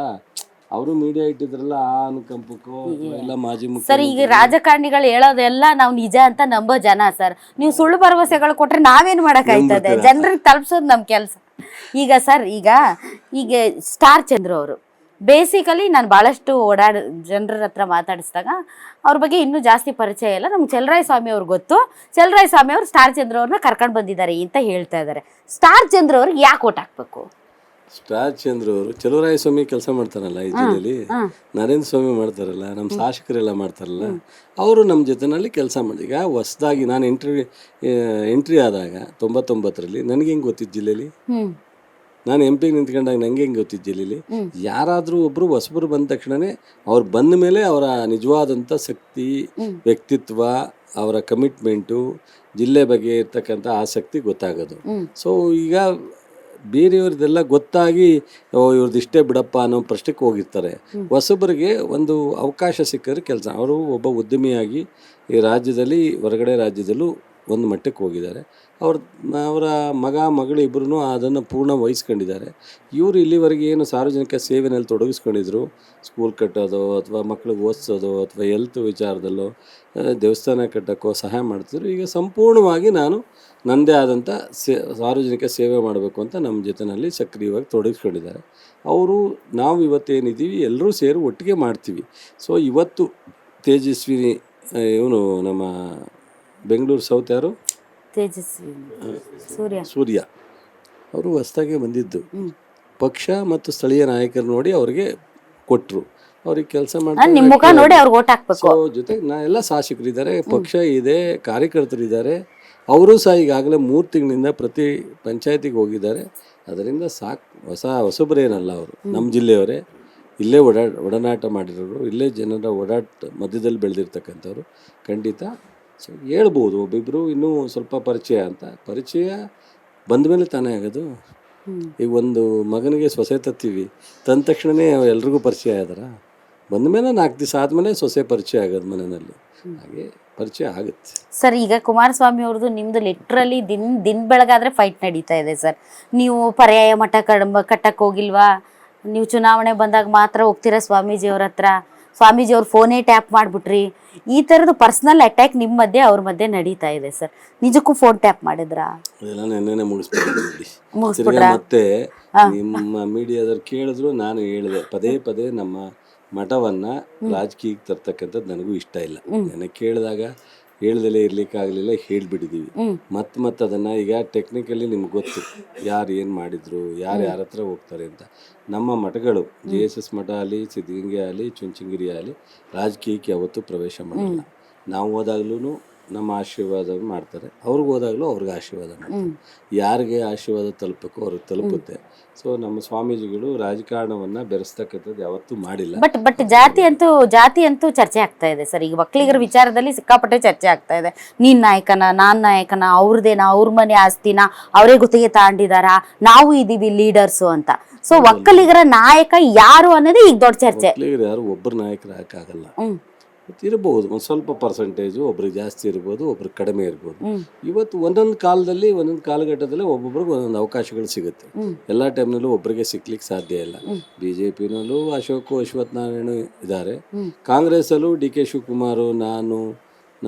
ಅವರು ಮೀಡಿಯಾ ಇಟ್ಟಿದ್ರಲ್ಲ, ಆ ಅನುಕಂಪಕ್ಕೋ ಎಲ್ಲ ಮಾಜಿ ಮುಖ್ಯ ಸರ್. ಈಗ ರಾಜಕಾರಣಿಗಳು ಹೇಳೋದೆಲ್ಲ ನಾವು ನಿಜ ಅಂತ ನಂಬೋ ಜನ ಸರ್. ನೀವು ಸುಳ್ಳು ಭರವಸೆಗಳು ಕೊಟ್ರೆ ನಾವೇನು ಮಾಡೋಕ್ಕಾಯ್ತದೆ? ಜನರಿಗೆ ತಲುಪಿಸೋದು ನಮ್ಮ ಕೆಲಸ. ಈಗ ಸರ್, ಈಗ ಸ್ಟಾರ್ ಚಂದ್ರು ಅವರು ಬೇಸಿಕಲಿ ನಾನು ಭಾಳಷ್ಟು ಜನರ ಹತ್ರ ಮಾತಾಡಿಸಿದಾಗ ಅವ್ರ ಬಗ್ಗೆ ಇನ್ನೂ ಜಾಸ್ತಿ ಪರಿಚಯ ಇಲ್ಲ. ನಮ್ಗೆ ಚಲರಾಯ ಸ್ವಾಮಿ ಅವ್ರಿಗೆ ಗೊತ್ತು. ಚಲರಾಯ ಸ್ವಾಮಿ ಅವರು ಸ್ಟಾರ್ ಚಂದ್ರು ಅವ್ರನ್ನ ಕರ್ಕೊಂಡು ಬಂದಿದ್ದಾರೆ ಅಂತ ಹೇಳ್ತಾ ಇದ್ದಾರೆ. ಸ್ಟಾರ್ ಚಂದ್ರು ಅವ್ರಿಗೆ ಯಾಕೆ ಓಟ್ ಹಾಕ್ಬೇಕು? ಸ್ಟಾರ್ ಚಂದ್ರು ಅವರು ಚಲುವರಾಯ ಸ್ವಾಮಿ ಕೆಲಸ ಮಾಡ್ತಾರಲ್ಲ ಈ ಜಿಲ್ಲೆಯಲ್ಲಿ, ನರೇಂದ್ರ ಸ್ವಾಮಿ ಮಾಡ್ತಾರಲ್ಲ, ನಮ್ಮ ಶಾಸಕರೆಲ್ಲ ಮಾಡ್ತಾರಲ್ಲ, ಅವರು ನಮ್ಮ ಜೊತೆನಲ್ಲಿ ಕೆಲಸ ಮಾಡಿ. ಈಗ ಹೊಸದಾಗಿ ನಾನು ಎಂಟ್ರಿ ಆದಾಗ 99ರಲ್ಲಿ ನನಗೆ ಹೆಂಗೆ ಗೊತ್ತಿದ್ದು ಜಿಲ್ಲೆಯಲ್ಲಿ, ನಾನು MP ನಿಂತ್ಕೊಂಡಾಗ ನನಗೆ ಹೆಂಗೆ ಗೊತ್ತಿದ್ದು ಜಿಲ್ಲೆಯಲ್ಲಿ, ಯಾರಾದರೂ ಒಬ್ಬರು ಹೊಸಬರು ಬಂದ ತಕ್ಷಣವೇ ಅವ್ರು ಬಂದ ಮೇಲೆ ಅವರ ನಿಜವಾದಂಥ ಶಕ್ತಿ, ವ್ಯಕ್ತಿತ್ವ, ಅವರ ಕಮಿಟ್ಮೆಂಟು, ಜಿಲ್ಲೆ ಬಗ್ಗೆ ಇರ್ತಕ್ಕಂಥ ಆಸಕ್ತಿ ಗೊತ್ತಾಗೋದು. ಸೊ ಈಗ ಬೇರೆಯವ್ರದ್ದೆಲ್ಲ ಗೊತ್ತಾಗಿ ಓ ಇವ್ರದ್ದು ಇಷ್ಟೇ ಬಿಡಪ್ಪ ಅನ್ನೋ ಪ್ರಶ್ನೆಗೆ ಹೋಗಿರ್ತಾರೆ. ಹೊಸಬರಿಗೆ ಒಂದು ಅವಕಾಶ ಸಿಕ್ಕಿದ್ರೆ ಕೆಲಸ. ಅವರು ಒಬ್ಬ ಉದ್ಯಮಿಯಾಗಿ ಈ ರಾಜ್ಯದಲ್ಲಿ ಹೊರಗಡೆ ರಾಜ್ಯದಲ್ಲೂ ಒಂದು ಮಟ್ಟಕ್ಕೆ ಹೋಗಿದ್ದಾರೆ. ಅವರ ಮಗ ಮಗಳು ಇಬ್ಬರೂ ಅದನ್ನು ಪೂರ್ಣ ವಹಿಸ್ಕೊಂಡಿದ್ದಾರೆ. ಇವರು ಇಲ್ಲಿವರೆಗೆ ಏನು ಸಾರ್ವಜನಿಕ ಸೇವೆಯಲ್ಲಿ ತೊಡಗಿಸ್ಕೊಂಡಿದ್ರು, ಸ್ಕೂಲ್ ಕಟ್ಟೋದು ಅಥವಾ ಮಕ್ಕಳಿಗೆ ಓದಿಸೋದು ಅಥವಾ ಹೆಲ್ತ್ ವಿಚಾರದಲ್ಲೋ ದೇವಸ್ಥಾನ ಕಟ್ಟೋಕ್ಕೋ ಸಹಾಯ ಮಾಡ್ತಿದ್ರು. ಈಗ ಸಂಪೂರ್ಣವಾಗಿ ನಾನು ನನ್ನದೇ ಆದಂಥ ಸಾರ್ವಜನಿಕ ಸೇವೆ ಮಾಡಬೇಕು ಅಂತ ನಮ್ಮ ಜೊತೆಯಲ್ಲಿ ಸಕ್ರಿಯವಾಗಿ ತೊಡಗಿಸ್ಕೊಂಡಿದ್ದಾರೆ ಅವರು. ನಾವು ಇವತ್ತೇನಿದ್ದೀವಿ ಎಲ್ಲರೂ ಸೇರಿ ಒಟ್ಟಿಗೆ ಮಾಡ್ತೀವಿ. ಸೊ ಇವತ್ತು ತೇಜಸ್ವಿನಿ ಇವನು ನಮ್ಮ ಬೆಂಗಳೂರು ಸೌತ್ ಯಾರು ತೇಜಸ್ವಿ ಸೂರ್ಯ ಅವರು ಹೊಸದಾಗಿ ಬಂದಿದ್ದು. ಪಕ್ಷ ಮತ್ತು ಸ್ಥಳೀಯ ನಾಯಕರು ನೋಡಿ ಅವರಿಗೆ ಕೊಟ್ಟರು. ಅವ್ರಿಗೆ ಕೆಲಸ ನಿಮ್ ಮುಖ ನೋಡಿ ಅವ್ರಿಗೆ ಓಟ್ ಹಾಕ್ಬೇಕು. ಜೊತೆಗೆ ಎಲ್ಲ ಶಾಸಕರಿದ್ದಾರೆ, ಪಕ್ಷ ಇದೆ, ಕಾರ್ಯಕರ್ತರಿದ್ದಾರೆ. ಅವರು ಸಹ ಈಗಾಗಲೇ 3 ತಿಂಗಳಿಂದ ಪ್ರತಿ ಪಂಚಾಯತಿಗೆ ಹೋಗಿದ್ದಾರೆ. ಅದರಿಂದ ಸಾಕು. ಹೊಸಬರೇನಲ್ಲ ಅವರು, ನಮ್ಮ ಜಿಲ್ಲೆಯವರೇ, ಇಲ್ಲೇ ಒಡನಾಟ ಮಾಡಿರೋರು, ಇಲ್ಲೇ ಜನರ ಓಡಾಟ ಮಧ್ಯದಲ್ಲಿ ಬೆಳೆದಿರ್ತಕ್ಕಂಥವ್ರು. ಖಂಡಿತ ಸೊ ಹೇಳ್ಬೋದು ಒಬ್ಬಿಬ್ಬರು ಇನ್ನೂ ಸ್ವಲ್ಪ ಪರಿಚಯ ಅಂತ. ಪರಿಚಯ ಬಂದ ಮೇಲೆ ತಾನೇ ಆಗೋದು. ಈಗ ಒಂದು ಮಗನಿಗೆ ಸೊಸೆ ತತ್ತೀವಿ, ತಂದ ತಕ್ಷಣವೇ ಎಲ್ರಿಗೂ ಪರಿಚಯ ಆದಾರ? ಬಂದ ಮೇಲೆ 4 ದಿವಸ ಆದಮೇಲೆ ಸೊಸೆ ಪರಿಚಯ ಆಗೋದು ಮನೆಯಲ್ಲಿ. ಹಾಗೆ ಪರಿಚಯ ಆಗುತ್ತೆ ಸರ್. ಈಗ ಕುಮಾರಸ್ವಾಮಿ ಅವ್ರದ್ದು ನಿಮ್ದು ಲಿಟ್ರಲಿ ದಿನ ಬೆಳಗಾದ್ರೆ ಫೈಟ್ ನಡೀತಾ ಇದೆ ಸರ್. ನೀವು ಪರ್ಯಾಯ ಮಠ ಕಟ್ಟಕ್ಕೆ ಹೋಗಿಲ್ವಾ? ನೀವು ಚುನಾವಣೆ ಬಂದಾಗ ಮಾತ್ರ ಹೋಗ್ತೀರಾ ಸ್ವಾಮೀಜಿ ಅವ್ರ ಹತ್ರ, ಸ್ವಾಮೀಜಿ ಅವ್ರು ಫೋನೇ ಟ್ಯಾಪ್ ಮಾಡಿಬಿಟ್ರಿ. ಈ ಥರದ್ದು ಪರ್ಸ್ನಲ್ ಅಟ್ಯಾಕ್ ನಿಮ್ಮ ಮಧ್ಯೆ ಅವ್ರ ಮಧ್ಯೆ ನಡೀತಾ ಇದೆ ಸರ್. ನಿಜಕ್ಕೂ ಫೋನ್ ಟ್ಯಾಪ್ ಮಾಡಿದ್ರಾ? ಅದೆಲ್ಲ ನೆನ್ನೆನೆ ಮುಗಿಸ್ಬಿಟ್ಟಿದ್ವಿ. ಮತ್ತೆ ನಿಮ್ಮ ಮೀಡಿಯಾದವ್ರು ಕೇಳಿದ್ರು, ನಾನು ಹೇಳಿದೆ ಪದೇ ಪದೇ ನಮ್ಮ ಮಠವನ್ನ ರಾಜಕೀಯಕ್ಕೆ ತರ್ತಕ್ಕಂಥದ್ದು ನನಗೂ ಇಷ್ಟ ಇಲ್ಲ. ನನಗೆ ಕೇಳಿದಾಗ ಹೇಳ್ದಲೇ ಇರ್ಲಿಕ್ಕಾಗಲಿಲ್ಲ, ಹೇಳ್ಬಿಟ್ಟಿದ್ದೀವಿ. ಮತ್ತೆ ಅದನ್ನು ಈಗ ಟೆಕ್ನಿಕಲಿ ನಿಮ್ಗೆ ಗೊತ್ತು ಯಾರು ಏನು ಮಾಡಿದ್ರು, ಯಾರು ಯಾರ ಹತ್ರ ಹೋಗ್ತಾರೆ ಅಂತ. ನಮ್ಮ ಮಠಗಳು JSS ಮಠ ಆಗಲಿ, ಸಿದ್ಧಗಂಗೆ ಆಗಲಿ, ಚುಂಚನಗಿರಿ ಆಗಲಿ ರಾಜಕೀಯಕ್ಕೆ ಯಾವತ್ತೂ ಪ್ರವೇಶ ಮಾಡಲ್ಲ. ನಾವು ಹೋದಾಗ್ಲೂ ನಮ್ಮ ಆಶೀರ್ವಾದ ಮಾಡ್ತಾರೆ, ಅವ್ರಿಗೆ ಹೋದಾಗಲೂ ಅವ್ರಿಗೆ ಆಶೀರ್ವಾದ ಮಾಡ್ತಾರೆ. ಯಾರಿಗೆ ಆಶೀರ್ವಾದ ತಲುಪಬೇಕು ಅವ್ರಿಗೆ ತಲುಪುತ್ತೆ. ಸೊ ನಮ್ಮ ಸ್ವಾಮೀಜಿಗಳು ರಾಜಕಾರಣವನ್ನು ಬೆರೆಸ್ತಕ್ಕಂಥದ್ದು ಯಾವತ್ತೂ ಮಾಡಿಲ್ಲ. ಬಟ್ ಜಾತಿ ಅಂತೂ ಚರ್ಚೆ ಆಗ್ತಾ ಇದೆ ಸರ್. ಈಗ ಒಕ್ಕಲಿಗರ ವಿಚಾರದಲ್ಲಿ ಸಿಕ್ಕಾಪಟ್ಟೆ ಚರ್ಚೆ ಆಗ್ತಾ ಇದೆ. ನೀನ್ ನಾಯಕನ, ನಾನ್ ನಾಯಕನ, ಅವ್ರದೇನಾ, ಅವ್ರ ಮನೆ ಆಸ್ತಿನ ಅವರೇ ಗುತ್ತಿಗೆ ತಾಂಡಿದಾರ, ನಾವು ಇದೀವಿ ಲೀಡರ್ಸು ಅಂತ. ಸೊ ಒಕ್ಕಲಿಗರ ನಾಯಕ ಯಾರು ಅನ್ನೋದೇ ಈಗ ದೊಡ್ಡ ಚರ್ಚೆ. ಒಕ್ಕಲಿಗರು ಯಾರು ಒಬ್ಬರು ನಾಯಕರು ಹಾಕಾಗಲ್ಲ. ಇರಬಹುದು ಒಂದು ಸ್ವಲ್ಪ ಪರ್ಸೆಂಟೇಜು, ಒಬ್ರಿಗೆ ಜಾಸ್ತಿ ಇರ್ಬೋದು, ಒಬ್ರಿಗೆ ಕಡಿಮೆ ಇರ್ಬೋದು. ಇವತ್ತು ಒಂದೊಂದು ಕಾಲದಲ್ಲಿ ಒಂದೊಂದು ಕಾಲಘಟ್ಟದಲ್ಲಿ ಒಬ್ಬೊಬ್ರಿಗೆ ಒಂದೊಂದು ಅವಕಾಶಗಳು ಸಿಗುತ್ತೆ. ಎಲ್ಲ ಟೈಮ್ನಲ್ಲೂ ಒಬ್ಬರಿಗೆ ಸಿಕ್ಲಿಕ್ಕೆ ಸಾಧ್ಯ ಇಲ್ಲ. BJPನಲ್ಲೂ ಅಶ್ವಥ್ ನಾರಾಯಣ ಇದ್ದಾರೆ, ಕಾಂಗ್ರೆಸ್ಸಲ್ಲೂ DK ಶಿವಕುಮಾರು, ನಾನು,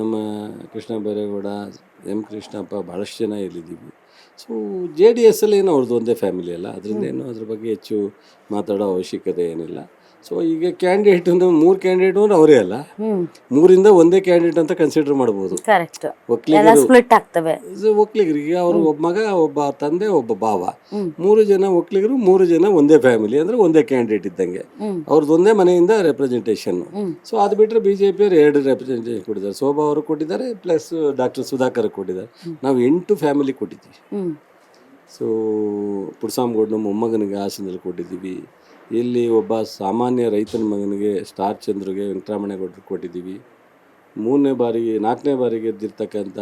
ನಮ್ಮ ಕೃಷ್ಣ ಬೈರೇಗೌಡ, M ಕೃಷ್ಣಪ್ಪ, ಭಾಳಷ್ಟು ಜನ ಇಲ್ಲಿದ್ದೀವಿ. ಸೊ JDS ಅಲ್ಲಿ ಏನೋ ಅವ್ರದ್ದು ಒಂದೇ ಫ್ಯಾಮಿಲಿ ಅಲ್ಲ, ಅದರಿಂದ ಏನು ಅದ್ರ ಬಗ್ಗೆ ಹೆಚ್ಚು ಮಾತಾಡೋ ಅವಶ್ಯಕತೆ ಏನಿಲ್ಲ. ಸೊ ಈಗ ಕ್ಯಾಂಡಿಡೇಟ್ 3 ಕ್ಯಾಂಡಿಡೇಟ್ ಅಂದ್ರೆ ಅವರೇ ಅಲ್ಲ, 3ರಿಂದ ಒಂದೇ ಕ್ಯಾಂಡಿಡೇಟ್ ಅಂತ ಕನ್ಸಿಡರ್ ಮಾಡಬಹುದು. ಒಕ್ಕಲಿಗರಿಗೆ ಅವರು ಒಬ್ಬ ಮಗ, ಒಬ್ಬ ತಂದೆ, ಒಬ್ಬ ಭಾವ, 3 ಜನ ಒಕ್ಕಲಿಗರು, 3 ಜನ ಒಂದೇ ಫ್ಯಾಮಿಲಿ ಅಂದ್ರೆ ಒಂದೇ ಕ್ಯಾಂಡಿಡೇಟ್ ಇದ್ದಂಗೆ. ಅವ್ರದ್ದು ಒಂದೇ ಮನೆಯಿಂದ ರೆಪ್ರೆಸೆಂಟೇಷನ್. ಸೊ ಅದು ಬಿಟ್ಟರೆ BJP ಅವರು 2 ರೆಪ್ರೆಸೆಂಟೇಷನ್ ಕೊಟ್ಟಿದ್ದಾರೆ. ಶೋಭಾ ಅವರು ಕೊಟ್ಟಿದ್ದಾರೆ, ಪ್ಲಸ್ ಡಾಕ್ಟರ್ ಸುಧಾಕರ್ ಕೊಟ್ಟಿದ್ದಾರೆ. ನಾವು 8 ಫ್ಯಾಮಿಲಿ ಕೊಟ್ಟಿದ್ದೀವಿ. ಸೊ ಪುಡ್ಸಾಮ್ಗೌಡನ ಮೊಮ್ಮಗನಿಗೆ ಹಾಸನದಲ್ಲಿ ಕೊಟ್ಟಿದ್ದೀವಿ. ಇಲ್ಲಿ ಒಬ್ಬ ಸಾಮಾನ್ಯ ರೈತನ ಮಗನಿಗೆ ಸ್ಟಾರ್ ಚಂದ್ರಿಗೆ ವೆಂಕಟರಮಣೇಗೌಡರು ಕೊಟ್ಟಿದ್ದೀವಿ. 4ನೇ ಬಾರಿಗೆ ಗೆದ್ದಿರ್ತಕ್ಕಂಥ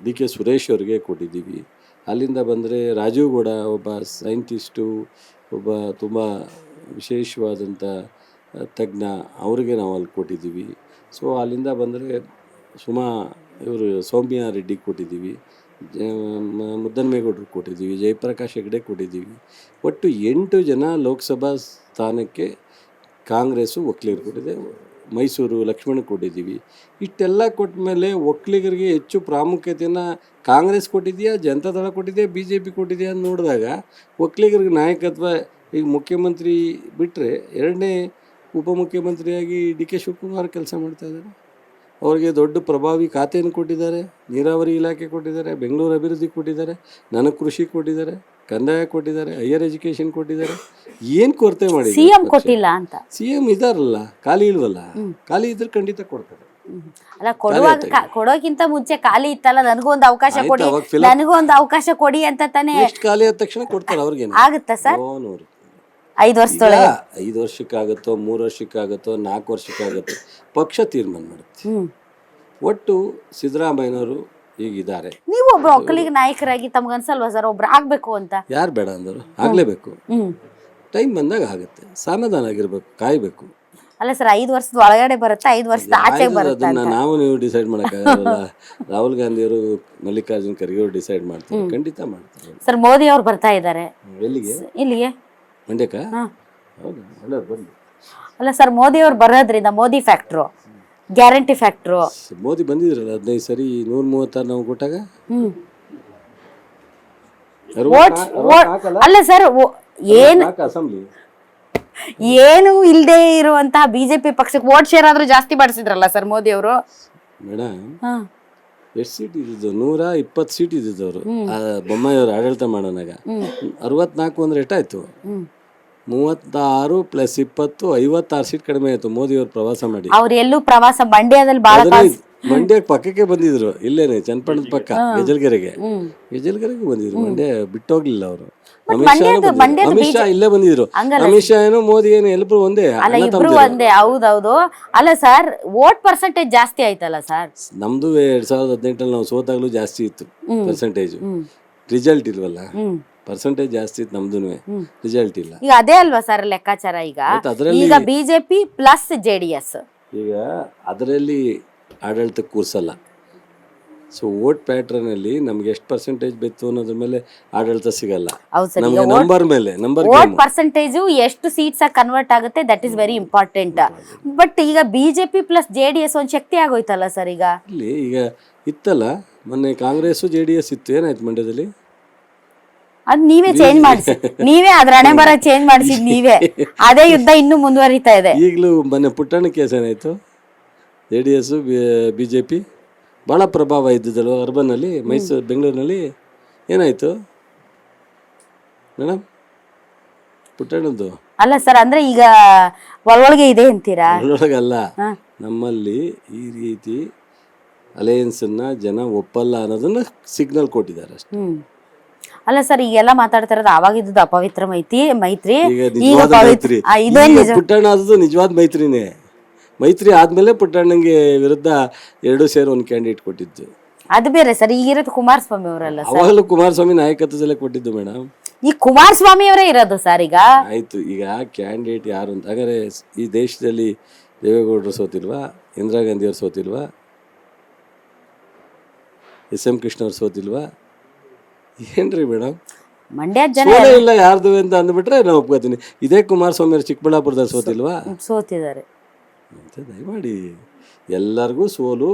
DK ಸುರೇಶ್ ಅವರಿಗೆ ಕೊಟ್ಟಿದ್ದೀವಿ. ಅಲ್ಲಿಂದ ಬಂದರೆ ರಾಜೀವ್ ಗೌಡ ಒಬ್ಬ ಸೈಂಟಿಸ್ಟು, ಒಬ್ಬ ತುಂಬ ವಿಶೇಷವಾದಂಥ ತಜ್ಞ, ಅವರಿಗೆ ನಾವು ಅಲ್ಲಿ ಕೊಟ್ಟಿದ್ದೀವಿ. ಸೊ ಅಲ್ಲಿಂದ ಬಂದರೆ ಇವರು ಸೌಮ್ಯ ರೆಡ್ಡಿ ಕೊಟ್ಟಿದ್ದೀವಿ, ಮುದ್ದನ್ಮೇಗೌಡರು ಕೊಟ್ಟಿದ್ದೀವಿ, ಜಯಪ್ರಕಾಶ್ ಹೆಗಡೆ ಕೊಟ್ಟಿದ್ದೀವಿ. ಒಟ್ಟು 8 ಜನ ಲೋಕಸಭಾ ಸ್ಥಾನಕ್ಕೆ ಕಾಂಗ್ರೆಸ್ಸು ಒಕ್ಕಲಿಗರು ಕೊಟ್ಟಿದೆ. ಮೈಸೂರು ಲಕ್ಷ್ಮಣ ಕೊಟ್ಟಿದ್ದೀವಿ. ಇಷ್ಟೆಲ್ಲ ಕೊಟ್ಟ ಮೇಲೆ ಒಕ್ಕಲಿಗರಿಗೆ ಹೆಚ್ಚು ಪ್ರಾಮುಖ್ಯತೆಯನ್ನು ಕಾಂಗ್ರೆಸ್ ಕೊಟ್ಟಿದೆಯಾ, ಜನತಾದಳ ಕೊಟ್ಟಿದೆಯಾ, BJP ಕೊಟ್ಟಿದೆಯಾ ಅಂತ ನೋಡಿದಾಗ ಒಕ್ಕಲಿಗರಿಗೆ ನಾಯಕತ್ವ ಈಗ ಮುಖ್ಯಮಂತ್ರಿ ಬಿಟ್ಟರೆ 2ನೇ ಉಪಮುಖ್ಯಮಂತ್ರಿಯಾಗಿ DK ಶಿವಕುಮಾರ್ ಕೆಲಸ ಮಾಡ್ತಾಯಿದ್ದಾರೆ. ಅವ್ರಿಗೆ ದೊಡ್ಡ ಪ್ರಭಾವಿ ಖಾತೆಯನ್ನು ಕೊಟ್ಟಿದ್ದಾರೆ, ನೀರಾವರಿ ಇಲಾಖೆ ಕೊಟ್ಟಿದ್ದಾರೆ, ಬೆಂಗಳೂರು ಅಭಿವೃದ್ಧಿ ಕೊಟ್ಟಿದ್ದಾರೆ, ನನಗೆ ಕೃಷಿ ಕೊಟ್ಟಿದ್ದಾರೆ, ಕಂದಾಯ ಕೊಟ್ಟಿದ್ದಾರೆ, ಹೈಯರ್ ಎಜುಕೇಷನ್ ಕೊಟ್ಟಿದ್ದಾರೆ. ಏನು ಕೊರತೆ ಮಾಡಿ ಕೊಟ್ಟಿಲ್ಲ ಅಂತ CM ಇದಾರಲ್ಲ, ಖಾಲಿ ಇಲ್ವಲ್ಲ? ಖಾಲಿ ಇದ್ರೆ ಖಂಡಿತ ಕೊಡ್ತಾರೆ. ಅಲ್ಲ, ಕೊಡೋಕ್ಕಿಂತ ಮುಂಚೆ ಖಾಲಿ ಇತ್ತಲ್ಲ, ನನಗೊಂದು ಅವಕಾಶ ಕೊಡಿ, ನನಗೊಂದು ಅವಕಾಶ ಕೊಡಿ ಅಂತ ತಾನೇ. ಖಾಲಿ ಆದ ತಕ್ಷಣ ಕೊಡ್ತಾರೆ. ಅವ್ರಿಗೆ ಆಗುತ್ತಾ ಸರ್? 5 ವರ್ಷದೊಳಗೆ 5 ವರ್ಷಕ್ಕಾಗುತ್ತೋ, 3 ವರ್ಷಕ್ಕಾಗುತ್ತೋ, 4 ವರ್ಷಕ್ಕಾಗುತ್ತೋ, ಪಕ್ಷ ತೀರ್ಮಾನ ಮಾಡುತ್ತೆ. ಒಟ್ಟು ಸಿದ್ದರಾಮಯ್ಯನವರು ಈಗ ಇದ್ದಾರೆ. ನೀವು ಒಬ್ಬ ಒಕ್ಕಲಿಗ ನಾಯಕರಾಗಿ ತಮ್ಗನ್ಸಲ್ವಾ ಸರ್ ಒಬ್ರು ಆಗ್ಬೇಕು ಅಂತ? ಯಾರು ಬೇಡ ಅಂದರು? ಆಗಲೇಬೇಕು. ಟೈಮ್ ಬಂದಾಗ ಆಗುತ್ತೆ. ಸಮಾಧಾನ ಆಗಿರ್ಬೇಕು, ಕಾಯ್ಬೇಕು. ಅಲ್ಲ ಸರ್ 5 ವರ್ಷದ ಒಳಗಡೆ ಬರುತ್ತೆ, 5 ವರ್ಷದ ಆಚೆಗೆ ಬರುತ್ತೆ ಅದನ್ನ ನಾವು ನೀವು ಡಿಸೈಡ್ ಮಾಡೋಕ್ಕಾಗಲ್ಲ. ರಾಹುಲ್ ಗಾಂಧಿಯವರು, ಮಲ್ಲಿಕಾರ್ಜುನ್ ಖರ್ಗೆ ಅವರು ಡಿಸೈಡ್ ಮಾಡ್ತಾರೆ, ಖಂಡಿತ ಮಾಡ್ತಾರೆ. ಸರ್ ಮೋದಿ ಅವ್ರು ಬರ್ತಾ ಇದ್ದಾರೆ ಎಲ್ಲಿಗೆ? ಇಲ್ಲಿಗೆ ಮಂಡ್ಯಕ್ಕ? ಹೌದು, ಒಳ್ಳೆಯದು ಬನ್ನಿ. ಅಲ್ಲ ಸರ್ ಮೋದಿ ಅವ್ರು ಬರೋದ್ರಿಂದ Modi factor, guarantee factor. Modi ಬಂದಿದ್ರಲ್ಲ 15 ಸರಿ 136 ನಾವು ಕೊಟ್ಟಾಗ. ಅಲ್ಲ ಸರ್ ಅಸೆಂಬ್ಲಿ ಏನು ಇಲ್ಲದೆ ಇರುವಂತಹ ಬಿಜೆಪಿ ಪಕ್ಷಕ್ಕೆ ವೋಟ್ ಶೇರ್ ಆದ್ರೂ ಜಾಸ್ತಿ ಮಾಡಿಸಿದ್ರಲ್ಲ ಸರ್ ಮೋದಿ ಅವರು. ಮೇಡಮ್ ಎಷ್ಟು ಸೀಟ್ ಇದ್ದಿದ್ದು? 120 ಸೀಟ್ ಇದ್ದಿದ್ದು ಅವರು ಬೊಮ್ಮಾಯಿ ಅವರು ಆಡಳಿತ ಮಾಡೋನಾಗ. 64 ಅಂದ್ರೆ ಎಷ್ಟಾಯ್ತು? 36 + 20 56 ಸೀಟ್ ಕಡಿಮೆ ಆಯ್ತು ಮೋದಿ ಅವರು ಪ್ರವಾಸ ಮಾಡಿ. ಅವ್ರು ಎಲ್ಲೂ ಪ್ರವಾಸ ಮಂಡ್ಯದಲ್ಲಿ ಮಂಡ್ಯ ಪಕ್ಕಕ್ಕೆ ಬಂದಿದ್ರು, ಇಲ್ಲೇನೆ ಚನ್ನಪಟ್ಟಣದ ಪಕ್ಕ ಗೆಜಲ್ಗೆರೆಗೆ ಬಂದಿದ್ರು. ಮಂಡ್ಯ ಬಿಟ್ಟೋಗ್ಲಿಲ್ಲ ಅವರು. ಅಮಿತ್ ಶಾ ಇಲ್ಲೇ ಬಂದಿದ್ರು. ಅಮಿತ್ ಶಾ ಏನು ಮೋದಿ ಏನು ಎಲ್ಲರೂ ಒಂದೇ. ಅಲ್ಲ ಇಬ್ರು ಒಂದೇ. ಹೌದೌದು. ಅಲ್ಲ ಸರ್ ವೋಟ್ ಪರ್ಸೆಂಟೇಜ್ ಜಾಸ್ತಿ ಆಯ್ತಲ್ಲ ಸರ್? ನಮ್ದು 2018 ನಾವು ಸೋತಾಗ್ಲೂ ಜಾಸ್ತಿ ಇತ್ತು ಪರ್ಸೆಂಟೇಜ್. ರಿಸಲ್ಟ್ ಇಲ್ವಲ್ಲ, ಪರ್ಸೆಂಟೇಜ್ ಜಾಸ್ತಿ ಇತ್ತು ನಮ್ದು, ರಿಸಲ್ಟ್ ಇಲ್ಲ. ಈಗ ಅದೇ ಅಲ್ವಾ ಸರ್ ಲೆಕ್ಕಾಚಾರ? ಈಗ ಬಿಜೆಪಿ ಪ್ಲಸ್ JDS ಈಗ ಅದರಲ್ಲಿ ಆಡಳಿತ ಕೂರ್ಸಲ್ಲ. ಸೊ ವೋಟ್ ಪ್ಯಾಟ್ರನ್ ಅಲ್ಲಿ ನಮ್ಗೆ ಎಷ್ಟು ಪರ್ಸೆಂಟೇಜ್ ಬೇಕು ಅನ್ನೋದ್ರ ಮೇಲೆ ಆಡಳಿತ ಸಿಗಲ್ಲ. ನಮ್ಗೆ ನಂಬರ್ ಮೇಲೆ ವೋಟ್ ಪರ್ಸೆಂಟೇಜ್ ಎಷ್ಟು ಸೀಟ್ಸ್ ಆಗಿ ಕನ್ವರ್ಟ್ ಆಗುತ್ತೆ, that is very important. But ಈಗ ಬಿಜೆಪಿ ಪ್ಲಸ್ JDS ಒಂದ್ ಶಕ್ತಿ ಆಗೋಯ್ತಲ್ಲ ಸರ್? ಈಗ ಇತ್ತಲ್ಲ ಮೊನ್ನೆ ಕಾಂಗ್ರೆಸ್ JDS ಇತ್ತು, ಏನಾಯ್ತು ಮಂಡ್ಯದಲ್ಲಿ? ಅದ್ ನೀವೇ ಚೇಂಜ್ ಮಾಡಿಸಿ, ನೀವೇ ಅದ್ರ ಹಣೆ ಬರ ಚೇಂಜ್ ಮಾಡಿಸಿದ್ ನೀವೇ. ಅದೇ ಯುದ್ಧ ಇನ್ನೂ ಮುಂದುವರಿತಾ ಇದೆ. ಈಗಲೂ ಮೊನ್ನೆ ಪುಟ್ಟಣ್ಣ ಕೇಸ್ ಏನಾಯ್ತು? JDS BJP ಭಾಳ ಪ್ರಭಾವ ಇದ್ದಿದ್ದಲ್ವ ಅರ್ಬನ್ನಲ್ಲಿ, ಮೈಸೂರು ಬೆಂಗಳೂರಿನಲ್ಲಿ ಏನಾಯ್ತು ಮೇಡಮ್ ಪುಟ್ಟಣ್ಣದ್ದು? ಅಲ್ಲ ಸರ್, ಅಂದ್ರೆ ಈಗ ಒಳಗೆ ಇದೆ ಅಂತೀರಾ? ಒಳಗಲ್ಲ, ನಮ್ಮಲ್ಲಿ ಈ ರೀತಿ ಅಲಯನ್ಸ್ ಅನ್ನ ಜನ ಒಪ್ಪಲ್ಲ ಅನ್ನೋದನ್ನ ಸಿಗ್ನಲ್ ಕೊಟ್ಟಿದ್ದಾರೆ ಅಷ್ಟೇ. ಅಲ್ಲ ಸರ್, ಈಗೆಲ್ಲ ಮಾತಾಡ್ತಾ ಇರೋದು ಆವಾಗಿದ್ದು ಅಪವಿತ್ರ ಮೈತ್ರಿ. ಈಗ ಪುಟ್ಟಣ್ಣ ಆದದ್ದು ನಿಜವಾದ ಮೈತ್ರಿನೇ. ಮೈತ್ರಿ ಆದ್ಮೇಲೆ ಪುಟ್ಟಣ್ಣಂಗೆ ವಿರುದ್ಧ 2 ಸೇರಿ ಒಂದು ಕ್ಯಾಂಡಿಡೇಟ್ ಕೊಟ್ಟಿದ್ದು. ಅದು ಬೇರೆ ಸರ್. ಈಗಿರೋದು ಕುಮಾರಸ್ವಾಮಿ ಅವರಲ್ಲ ಸರ್? ಅವಾಗಲೂ ಕುಮಾರಸ್ವಾಮಿ ನಾಯಕತ್ವದಲ್ಲೇ ಕೊಟ್ಟಿದ್ದು ಮೇಡಮ್. ಈ ಕುಮಾರಸ್ವಾಮಿ ಅವರೇ ಇರೋದು ಸರ್ ಈಗ. ಆಯ್ತು, ಈಗ ಕ್ಯಾಂಡಿಡೇಟ್ ಯಾರು ಅಂತ ಹಾಗಾದ್ರೆ ಈ ದೇಶದಲ್ಲಿ ದೇವೇಗೌಡರು ಸೋತಿಲ್ವಾ? ಇಂದಿರಾ ಗಾಂಧಿ ಅವ್ರು ಸೋತಿಲ್ವಾ? SM ಕೃಷ್ಣ ಅವ್ರು ಸೋತಿಲ್ವಾ? ಏನ್ರಿ ಮೇಡಮ್, ಮಂಡ್ಯ ಜನ ಇಲ್ಲ ಯಾರ್ದು ಅಂತ ಅಂದ್ಬಿಟ್ರೆ ನಾವು ಒಪ್ಕೋತೀನಿ. ಇದೇ ಕುಮಾರಸ್ವಾಮಿ ಅವರು ಚಿಕ್ಕಬಳ್ಳಾಪುರದಲ್ಲಿ ಸೋತಿಲ್ವಾ? ಸೋತಿದ್ದಾರೆ. ದಯಮಾಡಿ, ಎಲ್ಲರಿಗೂ ಸೋಲು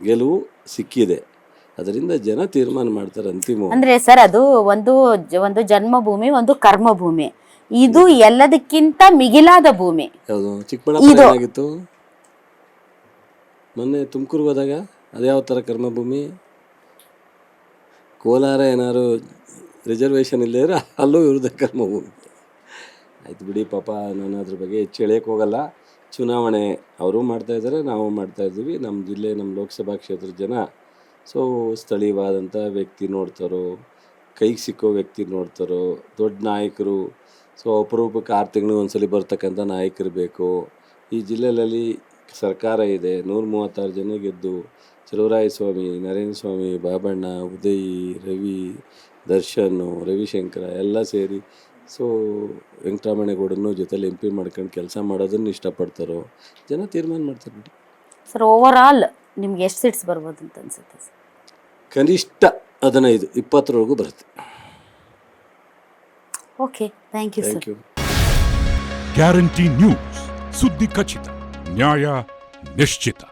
ಗೆಲುವು ಸಿಕ್ಕಿದೆ, ಅದರಿಂದ ಜನ ತೀರ್ಮಾನ ಮಾಡ್ತಾರೆ ಅಂತಿಮ. ಅಂದ್ರೆ ಸರ್ ಅದು ಒಂದು ಜನ್ಮಭೂಮಿ, ಒಂದು ಕರ್ಮಭೂಮಿ. ಇದು ಎಲ್ಲದಕ್ಕಿಂತ ಮಿಗಿಲಾದ ಭೂಮಿ. ಯಾವುದು? ಚಿಕ್ಕಬಳ್ಳಾಪುರ ಏನಾಗಿತ್ತು ಮೊನ್ನೆ? ತುಮಕೂರು ಹೋದಾಗ ಅದ್ಯಾವ ಥರ ಕರ್ಮಭೂಮಿ? ಕೋಲಾರ ಏನಾದ್ರು ರಿಸರ್ವೇಷನ್ ಇಲ್ಲದ್ರೆ ಅಲ್ಲೂ ಇರೋದು ಕರ್ಮಭೂಮಿ. ಆಯ್ತು ಬಿಡಿ, ಪಾಪ ನಾನು ಅದ್ರ ಬಗ್ಗೆ ಹೆಚ್ಚು ಹೇಳಕ್ಕೆ ಹೋಗಲ್ಲ. ಚುನಾವಣೆ ಅವರು ಮಾಡ್ತಾ ಇದ್ದಾರೆ, ನಾವು ಮಾಡ್ತಾ ಇದ್ದೀವಿ. ನಮ್ಮ ಜಿಲ್ಲೆ, ನಮ್ಮ ಲೋಕಸಭಾ ಕ್ಷೇತ್ರದ ಜನ ಸೊ ಸ್ಥಳೀಯವಾದಂಥ ವ್ಯಕ್ತಿ ನೋಡ್ತಾರೋ, ಕೈಗೆ ಸಿಕ್ಕೋ ವ್ಯಕ್ತಿ ನೋಡ್ತಾರೋ, ದೊಡ್ಡ ನಾಯಕರು. ಸೊ ಅಪರೂಪಕ್ಕೆ 6 ತಿಂಗಳು ಒಂದ್ಸಲಿ ಬರ್ತಕ್ಕಂಥ ನಾಯಕರು ಬೇಕು. ಈ ಜಿಲ್ಲೆಯಲ್ಲಿ ಸರ್ಕಾರ ಇದೆ, 136 ಜನ ಗೆದ್ದು ಚಲುವರಾಯಸ್ವಾಮಿ, ನರೇಂದ್ರ ಸ್ವಾಮಿ, ಬಾಬಣ್ಣ, ಉದಯ್, ರವಿ, ದರ್ಶನ್, ರವಿಶಂಕರ ಎಲ್ಲ ಸೇರಿ ಸೊ ವೆಂಕಟರಮಣೇಗೌಡನ್ನು ಜೊತೆಲಿ MP ಮಾಡ್ಕೊಂಡು ಕೆಲಸ ಮಾಡೋದನ್ನು ಇಷ್ಟಪಡ್ತಾರೋ ಜನ ತೀರ್ಮಾನ ಮಾಡ್ತಾರೆ ಬಿಡಿ. ಸರ್ ಓವರ್ ಆಲ್ ನಿಮ್ಗೆ ಎಷ್ಟು ಸೀಟ್ಸ್ ಬರ್ಬೋದು ಅಂತ ಅನ್ಸುತ್ತೆ ಸರ್? ಕನಿಷ್ಠ 15-20 ಬರುತ್ತೆ. Okay, thank you sir. Guarantee news, ಸುದ್ದಿ ಖಚಿತ, ನ್ಯಾಯ ನಿಶ್ಚಿತ.